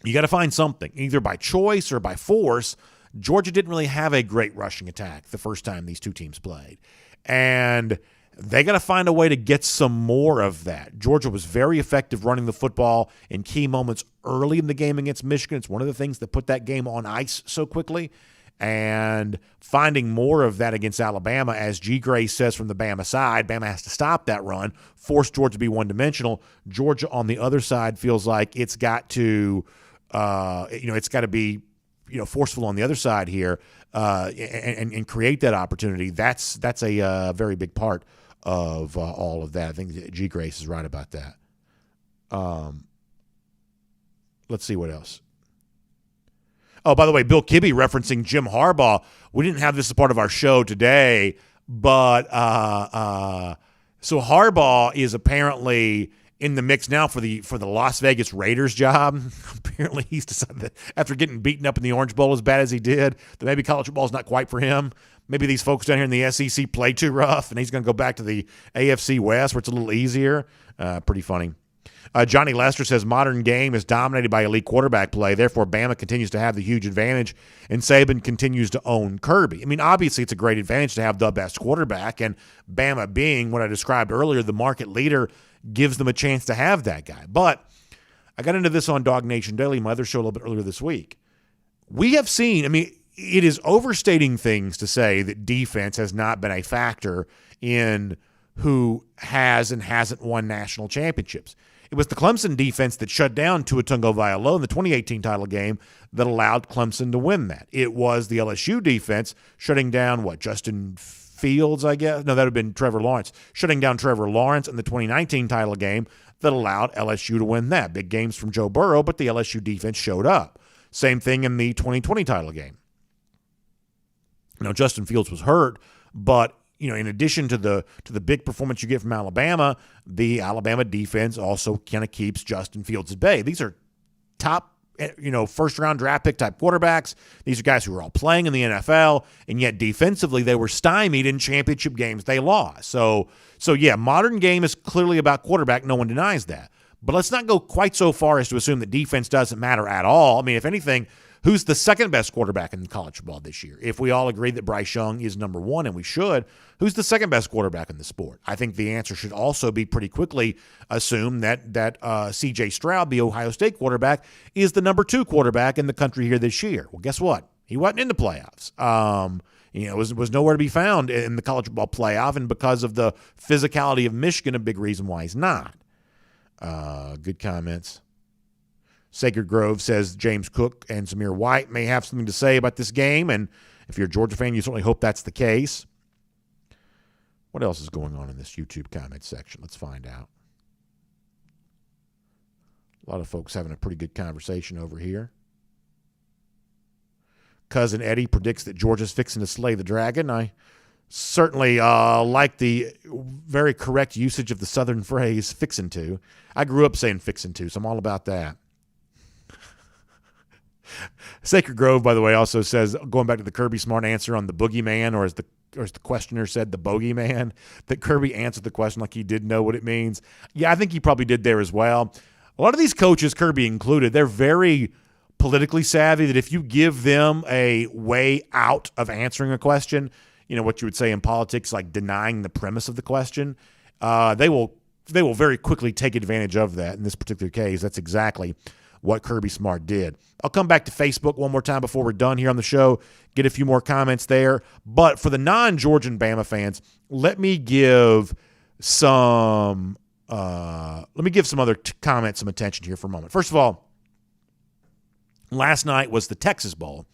you got to find something, either by choice or by force. Georgia didn't really have a great rushing attack the first time these two teams played. And they got to find a way to get some more of that. Georgia was very effective running the football in key moments early in the game against Michigan. It's one of the things that put that game on ice so quickly. And finding more of that against Alabama, as G. Grace says from the Bama side, Bama has to stop that run, force Georgia to be one-dimensional. Georgia on the other side feels like it's got to, it's got to be, forceful on the other side here and create that opportunity. That's a very big part of all of that. I think G. Grace is right about that. Let's see what else. Oh, by the way, Bill Kibbe referencing Jim Harbaugh. We didn't have this as part of our show today, but so Harbaugh is apparently in the mix now for the Las Vegas Raiders job. Apparently he's decided that after getting beaten up in the Orange Bowl as bad as he did, that maybe college football is not quite for him. Maybe these folks down here in the SEC play too rough, and he's going to go back to the AFC West where it's a little easier. Pretty funny. Johnny Lester says modern game is dominated by elite quarterback play. Therefore, Bama continues to have the huge advantage, and Saban continues to own Kirby. I mean, obviously, it's a great advantage to have the best quarterback, and Bama being what I described earlier, the market leader, gives them a chance to have that guy. But I got into this on Dog Nation Daily, my other show, a little bit earlier this week. We have seen, it is overstating things to say that defense has not been a factor in who has and hasn't won national championships. It was the Clemson defense that shut down Tua Tagovailoa in the 2018 title game that allowed Clemson to win that. It was the LSU defense shutting down, Justin Fields, I guess? No, that would have been Trevor Lawrence. Shutting down Trevor Lawrence in the 2019 title game that allowed LSU to win that. Big games from Joe Burrow, but the LSU defense showed up. Same thing in the 2020 title game. Justin Fields was hurt, but in addition to the big performance you get from Alabama, the Alabama defense also kind of keeps Justin Fields at bay. These are top, first-round draft pick type quarterbacks. These are guys who are all playing in the NFL, and yet defensively they were stymied in championship games they lost. So yeah, modern game is clearly about quarterback. No one denies that. But let's not go quite so far as to assume that defense doesn't matter at all. If anything, Who's the second best quarterback in college football this year? If we all agree that Bryce Young is number one, and we should, who's the second best quarterback in the sport? I think the answer should also be pretty quickly assume that C.J. Stroud, the Ohio State quarterback, is the number two quarterback in the country here this year. Well, guess what? He wasn't in the playoffs. Was nowhere to be found in the college football playoff, and because of the physicality of Michigan, a big reason why he's not. Good comments. Sacred Grove says James Cook and Zamir White may have something to say about this game, and if you're a Georgia fan, you certainly hope that's the case. What else is going on in this YouTube comment section? Let's find out. A lot of folks having a pretty good conversation over here. Cousin Eddie predicts that Georgia's fixing to slay the dragon. I certainly like the very correct usage of the Southern phrase, fixin' to. I grew up saying fixin' to, so I'm all about that. Sacred Grove, by the way, also says, going back to the Kirby Smart answer on the boogeyman, or as the questioner said, the bogeyman, that Kirby answered the question like he did know what it means. Yeah, I think he probably did there as well. A lot of these coaches, Kirby included, they're very politically savvy, that if you give them a way out of answering a question, what you would say in politics, like denying the premise of the question, they will very quickly take advantage of that. In this particular case, that's exactly what Kirby Smart did. I'll come back to Facebook one more time before we're done here on the show, get a few more comments there. But for the non-Georgian Bama fans, let me give some other comments some attention here for a moment. First of all, last night was the Texas Bowl.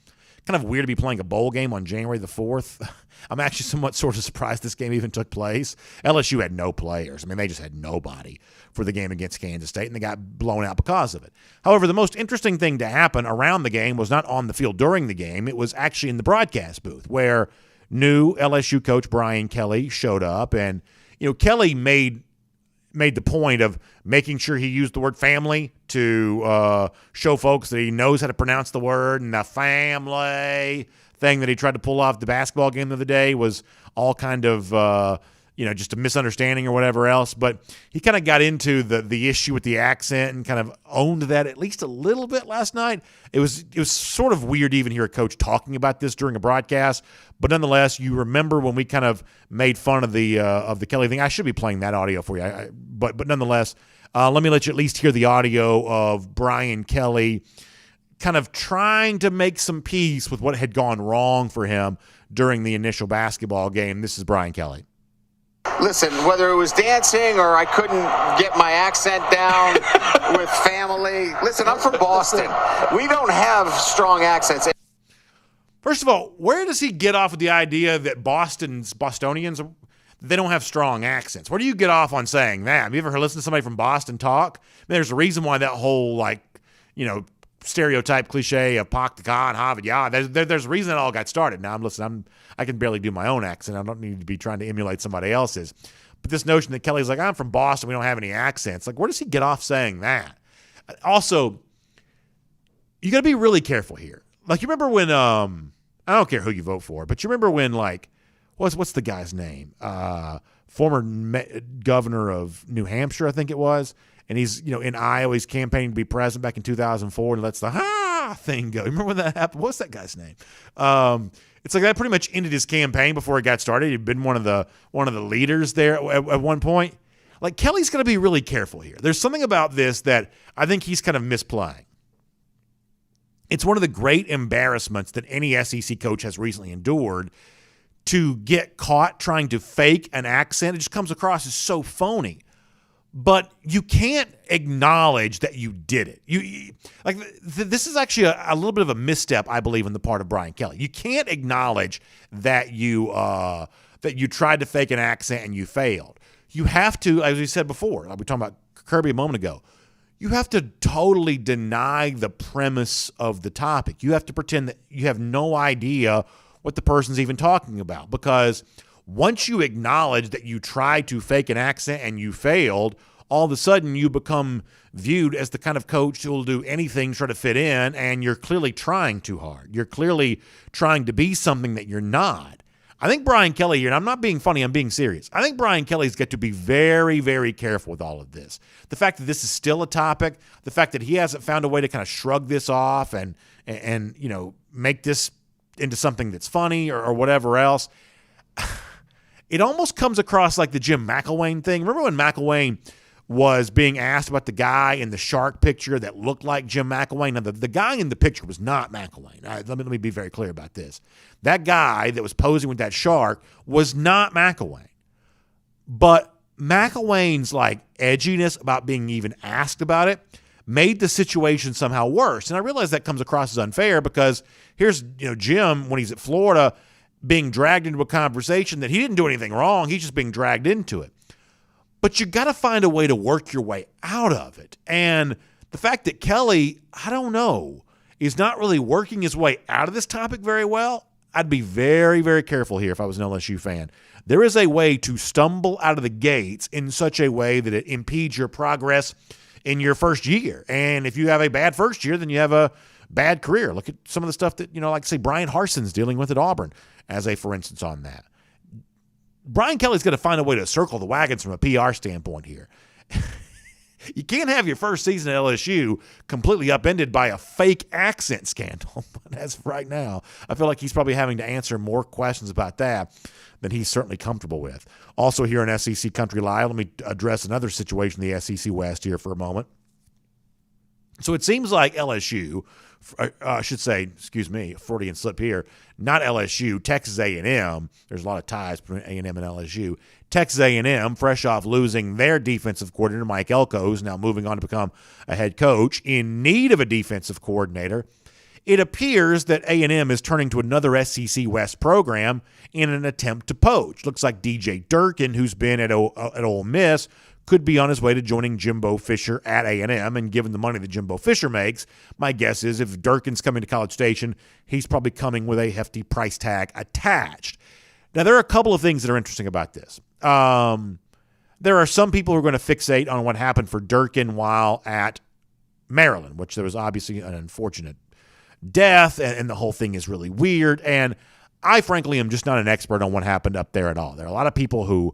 Kind of weird to be playing a bowl game on January the 4th. I'm actually sort of surprised this game even took place. LSU had no players. I mean, they just had nobody for the game against Kansas State, and they got blown out because of it. However, the most interesting thing to happen around the game was not on the field during the game. It was actually in the broadcast booth, where new LSU coach Brian Kelly showed up, and Kelly made the point of making sure he used the word family to show folks that he knows how to pronounce the word, and the family thing that he tried to pull off the basketball game the other day was all kind of just a misunderstanding or whatever else. But he kind of got into the issue with the accent and kind of owned that at least a little bit last night. It was sort of weird to even hear a coach talking about this during a broadcast, but nonetheless, you remember when we kind of made fun of the Kelly thing. I should be playing that audio for you, but nonetheless, let me let you at least hear the audio of Brian Kelly kind of trying to make some peace with what had gone wrong for him during the initial basketball game. This is Brian Kelly. Listen, whether it was dancing or I couldn't get my accent down with family. Listen, I'm from Boston. We don't have strong accents. First of all, where does he get off with the idea that Bostonians, they don't have strong accents? Where do you get off on saying that? Have you ever listened to somebody from Boston talk? I mean, there's a reason why that whole, stereotype cliche of Pak the Khan, Harvard, yeah. There's a reason it all got started. Now, I can barely do my own accent. I don't need to be trying to emulate somebody else's. But this notion that Kelly's like, I'm from Boston, we don't have any accents. Like, where does he get off saying that? Also, you got to be really careful here. Like, you remember when, I don't care who you vote for, but you remember when, what's the guy's name? Former governor of New Hampshire, I think it was. And he's, in Iowa, he's campaigning to be president back in 2004 and lets the thing go. Remember when that happened? What's that guy's name? It's like that pretty much ended his campaign before it got started. He'd been one of the leaders there at one point. Like, Kelly's going to be really careful here. There's something about this that I think he's kind of misplaying. It's one of the great embarrassments that any SEC coach has recently endured, to get caught trying to fake an accent. It just comes across as so phony. But you can't acknowledge that you did it. This is actually a little bit of a misstep, I believe, on the part of Brian Kelly. You can't acknowledge that you tried to fake an accent and you failed. You have to, as we said before, like we were talking about Kirby a moment ago, you have to totally deny the premise of the topic. You have to pretend that you have no idea what the person's even talking about, because once you acknowledge that you tried to fake an accent and you failed, all of a sudden you become viewed as the kind of coach who will do anything to try to fit in, and you're clearly trying too hard. You're clearly trying to be something that you're not. I think Brian Kelly here, and I'm not being funny, I'm being serious. I think Brian Kelly's got to be very, very careful with all of this. The fact that this is still a topic, the fact that he hasn't found a way to kind of shrug this off and and make this into something that's funny or whatever else. It almost comes across like the Jim McElwain thing. Remember when McElwain was being asked about the guy in the shark picture that looked like Jim McElwain? Now, the guy in the picture was not McElwain. Let me be very clear about this. That guy that was posing with that shark was not McElwain. But McElwain's edginess about being even asked about it made the situation somehow worse. And I realize that comes across as unfair because here's Jim, when he's at Florida, being dragged into a conversation that he didn't do anything wrong. He's just being dragged into it. But you got to find a way to work your way out of it. And the fact that Kelly, I don't know, is not really working his way out of this topic very well, I'd be very, very careful here if I was an LSU fan. There is a way to stumble out of the gates in such a way that it impedes your progress in your first year. And if you have a bad first year, then you have a bad career. Look at some of the stuff that, like say Brian Harson's dealing with at Auburn as a for instance on that. Brian Kelly's going to find a way to circle the wagons from a PR standpoint here. You can't have your first season at LSU completely upended by a fake accent scandal. But as of right now, I feel like he's probably having to answer more questions about that than he's certainly comfortable with. Also here in SEC Country Live, let me address another situation in the SEC West here for a moment. So it seems like LSU, I should say, excuse me, Freudian slip here, not LSU, Texas A&M. There's a lot of ties between A&M and LSU. Texas A&M, fresh off losing their defensive coordinator, Mike Elko, who's now moving on to become a head coach, in need of a defensive coordinator. It appears that A&M is turning to another SEC West program in an attempt to poach. Looks like DJ Durkin, who's been at Ole Miss, could be on his way to joining Jimbo Fisher at A&M, and given the money that Jimbo Fisher makes, my guess is if Durkin's coming to College Station, he's probably coming with a hefty price tag attached. Now, there are a couple of things that are interesting about this. There are some people who are going to fixate on what happened for Durkin while at Maryland, which there was obviously an unfortunate death, and the whole thing is really weird, and I frankly am just not an expert on what happened up there at all. There are a lot of people who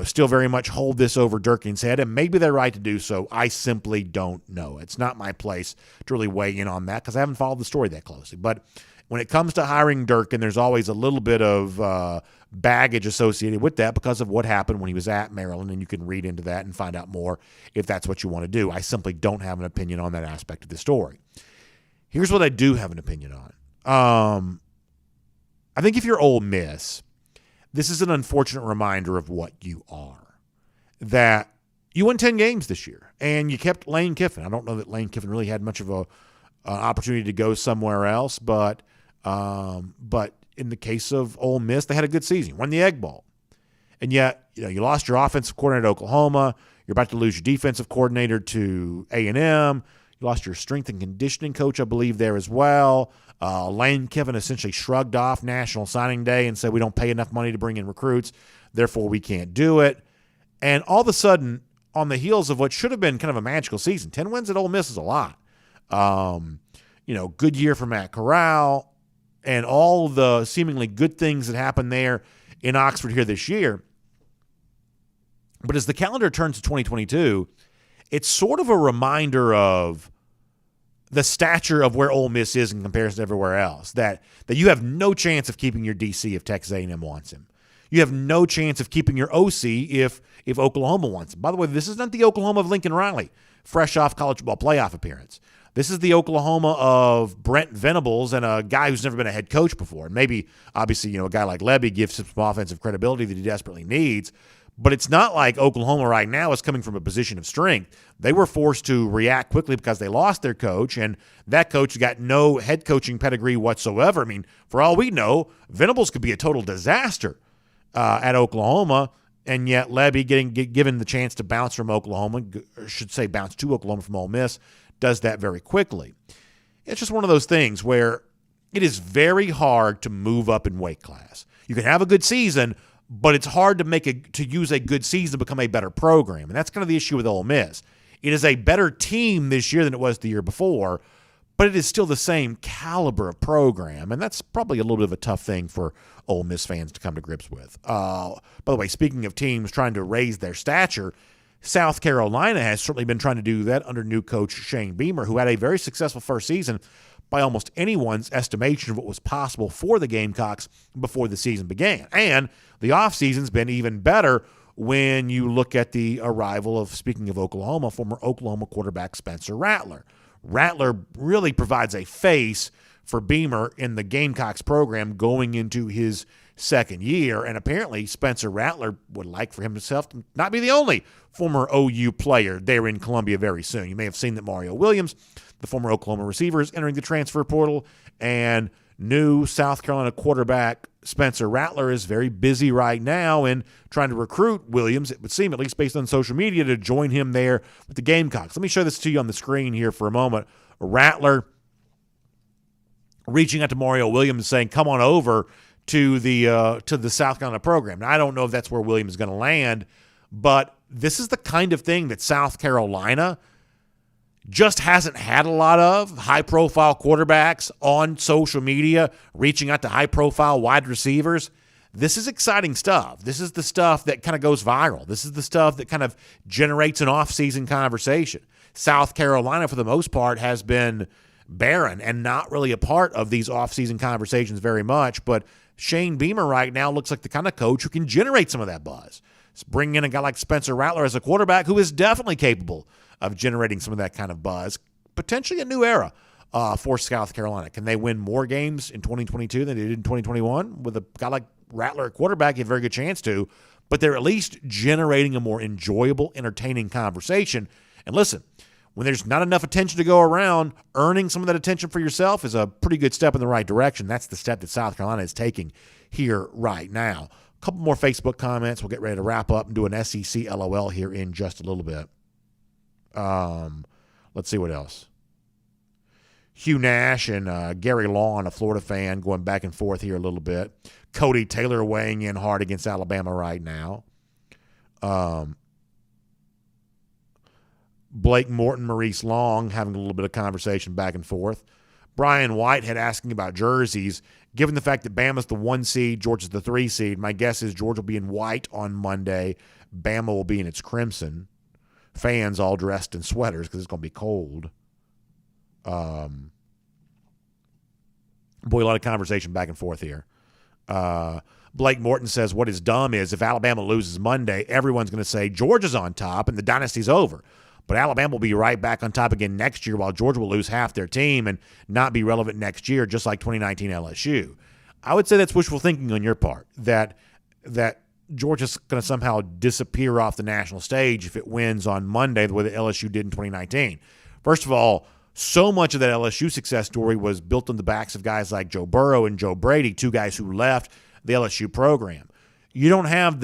still very much hold this over Durkin's head, and maybe they're right to do so. I simply don't know. It's not my place to really weigh in on that because I haven't followed the story that closely. But when it comes to hiring Durkin, there's always a little bit of baggage associated with that because of what happened when he was at Maryland, and you can read into that and find out more if that's what you want to do. I simply don't have an opinion on that aspect of the story. Here's what I do have an opinion on. I think if you're Ole Miss, this is an unfortunate reminder of what you are. That you won 10 games this year, and you kept Lane Kiffin. I don't know that Lane Kiffin really had much of an opportunity to go somewhere else, but in the case of Ole Miss, they had a good season. Won the Egg Bowl. And yet, you lost your offensive coordinator to Oklahoma. You're about to lose your defensive coordinator to A&M. You lost your strength and conditioning coach, I believe, there as well. Lane Kiffin essentially shrugged off National Signing Day and said we don't pay enough money to bring in recruits, therefore we can't do it. And all of a sudden, on the heels of what should have been kind of a magical season, 10 wins at Ole Miss is a lot. Good year for Matt Corral and all the seemingly good things that happened there in Oxford here this year. But as the calendar turns to 2022, it's sort of a reminder of the stature of where Ole Miss is in comparison to everywhere else, that you have no chance of keeping your DC if Texas A&M wants him. You have no chance of keeping your OC if Oklahoma wants him. By the way, this is not the Oklahoma of Lincoln Riley, fresh off college football playoff appearance. This is the Oklahoma of Brent Venables and a guy who's never been a head coach before. And maybe, obviously, a guy like Lebby gives him some offensive credibility that he desperately needs. But it's not like Oklahoma right now is coming from a position of strength. They were forced to react quickly because they lost their coach, and that coach got no head coaching pedigree whatsoever. I mean, for all we know, Venables could be a total disaster at Oklahoma, and yet Lebby getting given the chance to bounce from Oklahoma, or should say bounce to Oklahoma from Ole Miss, does that very quickly. It's just one of those things where it is very hard to move up in weight class. You can have a good season, but it's hard to use a good season to become a better program. And that's kind of the issue with Ole Miss. It is a better team this year than it was the year before, but it is still the same caliber of program. And that's probably a little bit of a tough thing for Ole Miss fans to come to grips with. By the way, speaking of teams trying to raise their stature, South Carolina has certainly been trying to do that under new coach Shane Beamer, who had a very successful first season, by almost anyone's estimation of what was possible for the Gamecocks before the season began. And the offseason's been even better when you look at the arrival of, speaking of Oklahoma, former Oklahoma quarterback Spencer Rattler. Rattler really provides a face for Beamer in the Gamecocks program going into his second year, and apparently Spencer Rattler would like for himself to not be the only former OU player there in Columbia very soon. You may have seen that Mario Williams, the former Oklahoma receiver, is entering the transfer portal, and new South Carolina quarterback Spencer Rattler is very busy right now in trying to recruit Williams, it would seem, at least based on social media, to join him there with the Gamecocks. Let me show this to you on the screen here for a moment. Rattler reaching out to Mario Williams saying, come on over to the South Carolina program. Now, I don't know if that's where Williams is going to land, but this is the kind of thing that South Carolina just hasn't had a lot of. High-profile quarterbacks on social media reaching out to high-profile wide receivers. This is exciting stuff. This is the stuff that kind of goes viral. This is the stuff that kind of generates an off-season conversation. South Carolina, for the most part, has been barren and not really a part of these off-season conversations very much, but Shane Beamer right now looks like the kind of coach who can generate some of that buzz. It's bringing in a guy like Spencer Rattler as a quarterback who is definitely capable of generating some of that kind of buzz, potentially a new era for South Carolina. Can they win more games in 2022 than they did in 2021? With a guy like Rattler at quarterback, you have a very good chance to, but they're at least generating a more enjoyable, entertaining conversation. And listen, when there's not enough attention to go around, earning some of that attention for yourself is a pretty good step in the right direction. That's the step that South Carolina is taking here right now. A couple more Facebook comments. We'll get ready to wrap up and do an SEC LOL here in just a little bit. Let's see what else. Hugh Nash and Gary Lawn, a Florida fan, going back and forth here a little bit. Cody Taylor weighing in hard against Alabama right now. Blake Morton, Maurice Long having a little bit of conversation back and forth. Brian Whitehead asking about jerseys. Given the fact that Bama's the 1 seed, Georgia's the 3 seed, my guess is Georgia will be in white on Monday. Bama will be in its crimson. Fans all dressed in sweaters because it's going to be cold. Boy, a lot of conversation back and forth here. Blake Morton says what is dumb is if Alabama loses Monday, everyone's going to say Georgia's on top and the dynasty's over. But Alabama will be right back on top again next year while Georgia will lose half their team and not be relevant next year, just like 2019 LSU. I would say that's wishful thinking on your part, that Georgia's going to somehow disappear off the national stage if it wins on Monday the way that LSU did in 2019. First of all, so much of that LSU success story was built on the backs of guys like Joe Burrow and Joe Brady, two guys who left the LSU program. You don't have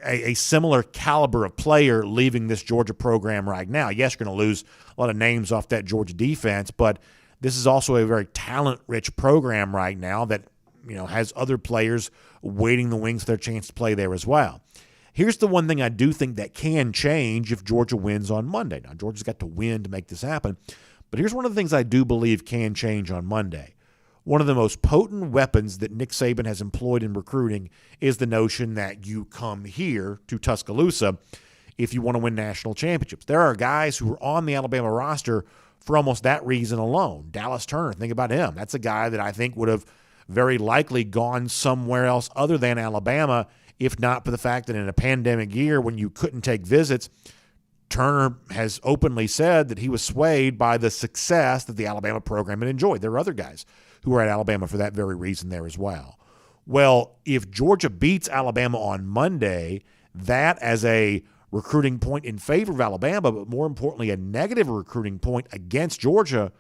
a similar caliber of player leaving this Georgia program right now. Yes, you're going to lose a lot of names off that Georgia defense, but this is also a very talent-rich program right now that has other players waiting the wings for their chance to play there as well. Here's the one thing I do think that can change if Georgia wins on Monday. Now, Georgia's got to win to make this happen, but here's one of the things I do believe can change on Monday. One of the most potent weapons that Nick Saban has employed in recruiting is the notion that you come here to Tuscaloosa if you want to win national championships. There are guys who are on the Alabama roster for almost that reason alone. Dallas Turner, think about him. That's a guy that I think would have very likely gone somewhere else other than Alabama, if not for the fact that in a pandemic year when you couldn't take visits, Turner has openly said that he was swayed by the success that the Alabama program had enjoyed. There are other guys who are at Alabama for that very reason there as well. Well, if Georgia beats Alabama on Monday, that as a recruiting point in favor of Alabama, but more importantly, a negative recruiting point against Georgia,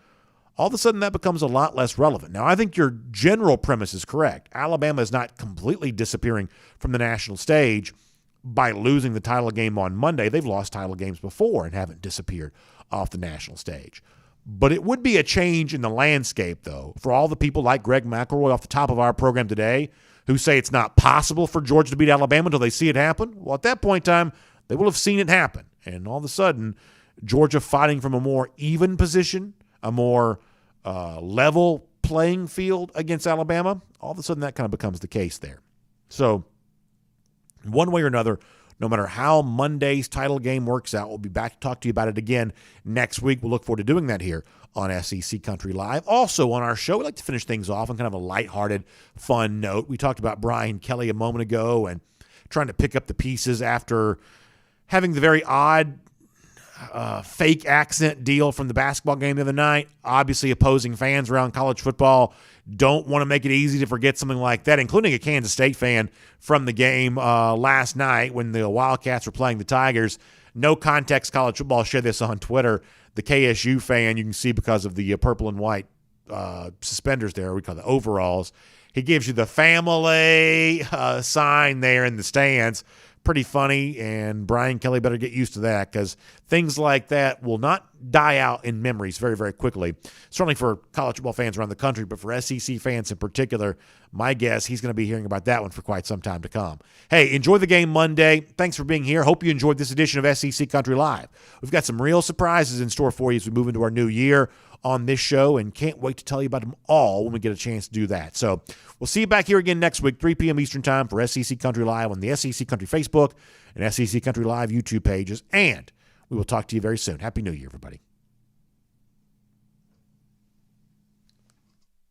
all of a sudden that becomes a lot less relevant. Now, I think your general premise is correct. Alabama is not completely disappearing from the national stage by losing the title game on Monday. They've lost title games before and haven't disappeared off the national stage. But it would be a change in the landscape, though, for all the people like Greg McElroy off the top of our program today who say it's not possible for Georgia to beat Alabama until they see it happen. Well, at that point in time, they will have seen it happen. And all of a sudden, Georgia fighting from a more even position, a more level playing field against Alabama, all of a sudden that kind of becomes the case there. So one way or another, no matter how Monday's title game works out, we'll be back to talk to you about it again next week. We'll look forward to doing that here on SEC Country Live. Also on our show, we like to finish things off on kind of a lighthearted, fun note. We talked about Brian Kelly a moment ago and trying to pick up the pieces after having the very odd fake accent deal from the basketball game the other night. Obviously, opposing fans around college football don't want to make it easy to forget something like that, including a Kansas State fan from the game last night when the Wildcats were playing the Tigers. No Context College Football shared this on Twitter. The KSU fan, you can see because of the purple and white suspenders there, we call the overalls. He gives you the family sign there in the stands. Pretty funny, and Brian Kelly better get used to that because things like that will not die out in memories very, very quickly. Certainly for college football fans around the country, but for SEC fans in particular, my guess he's going to be hearing about that one for quite some time to come. Hey, enjoy the game Monday. Thanks for being here. Hope you enjoyed this edition of SEC Country Live. We've got some real surprises in store for you as we move into our new year on this show, and can't wait to tell you about them all when we get a chance to do that. So we'll see you back here again next week, 3 p.m. Eastern Time for SEC Country Live on the SEC Country Facebook and SEC Country Live YouTube pages, and we will talk to you very soon. Happy New Year, everybody.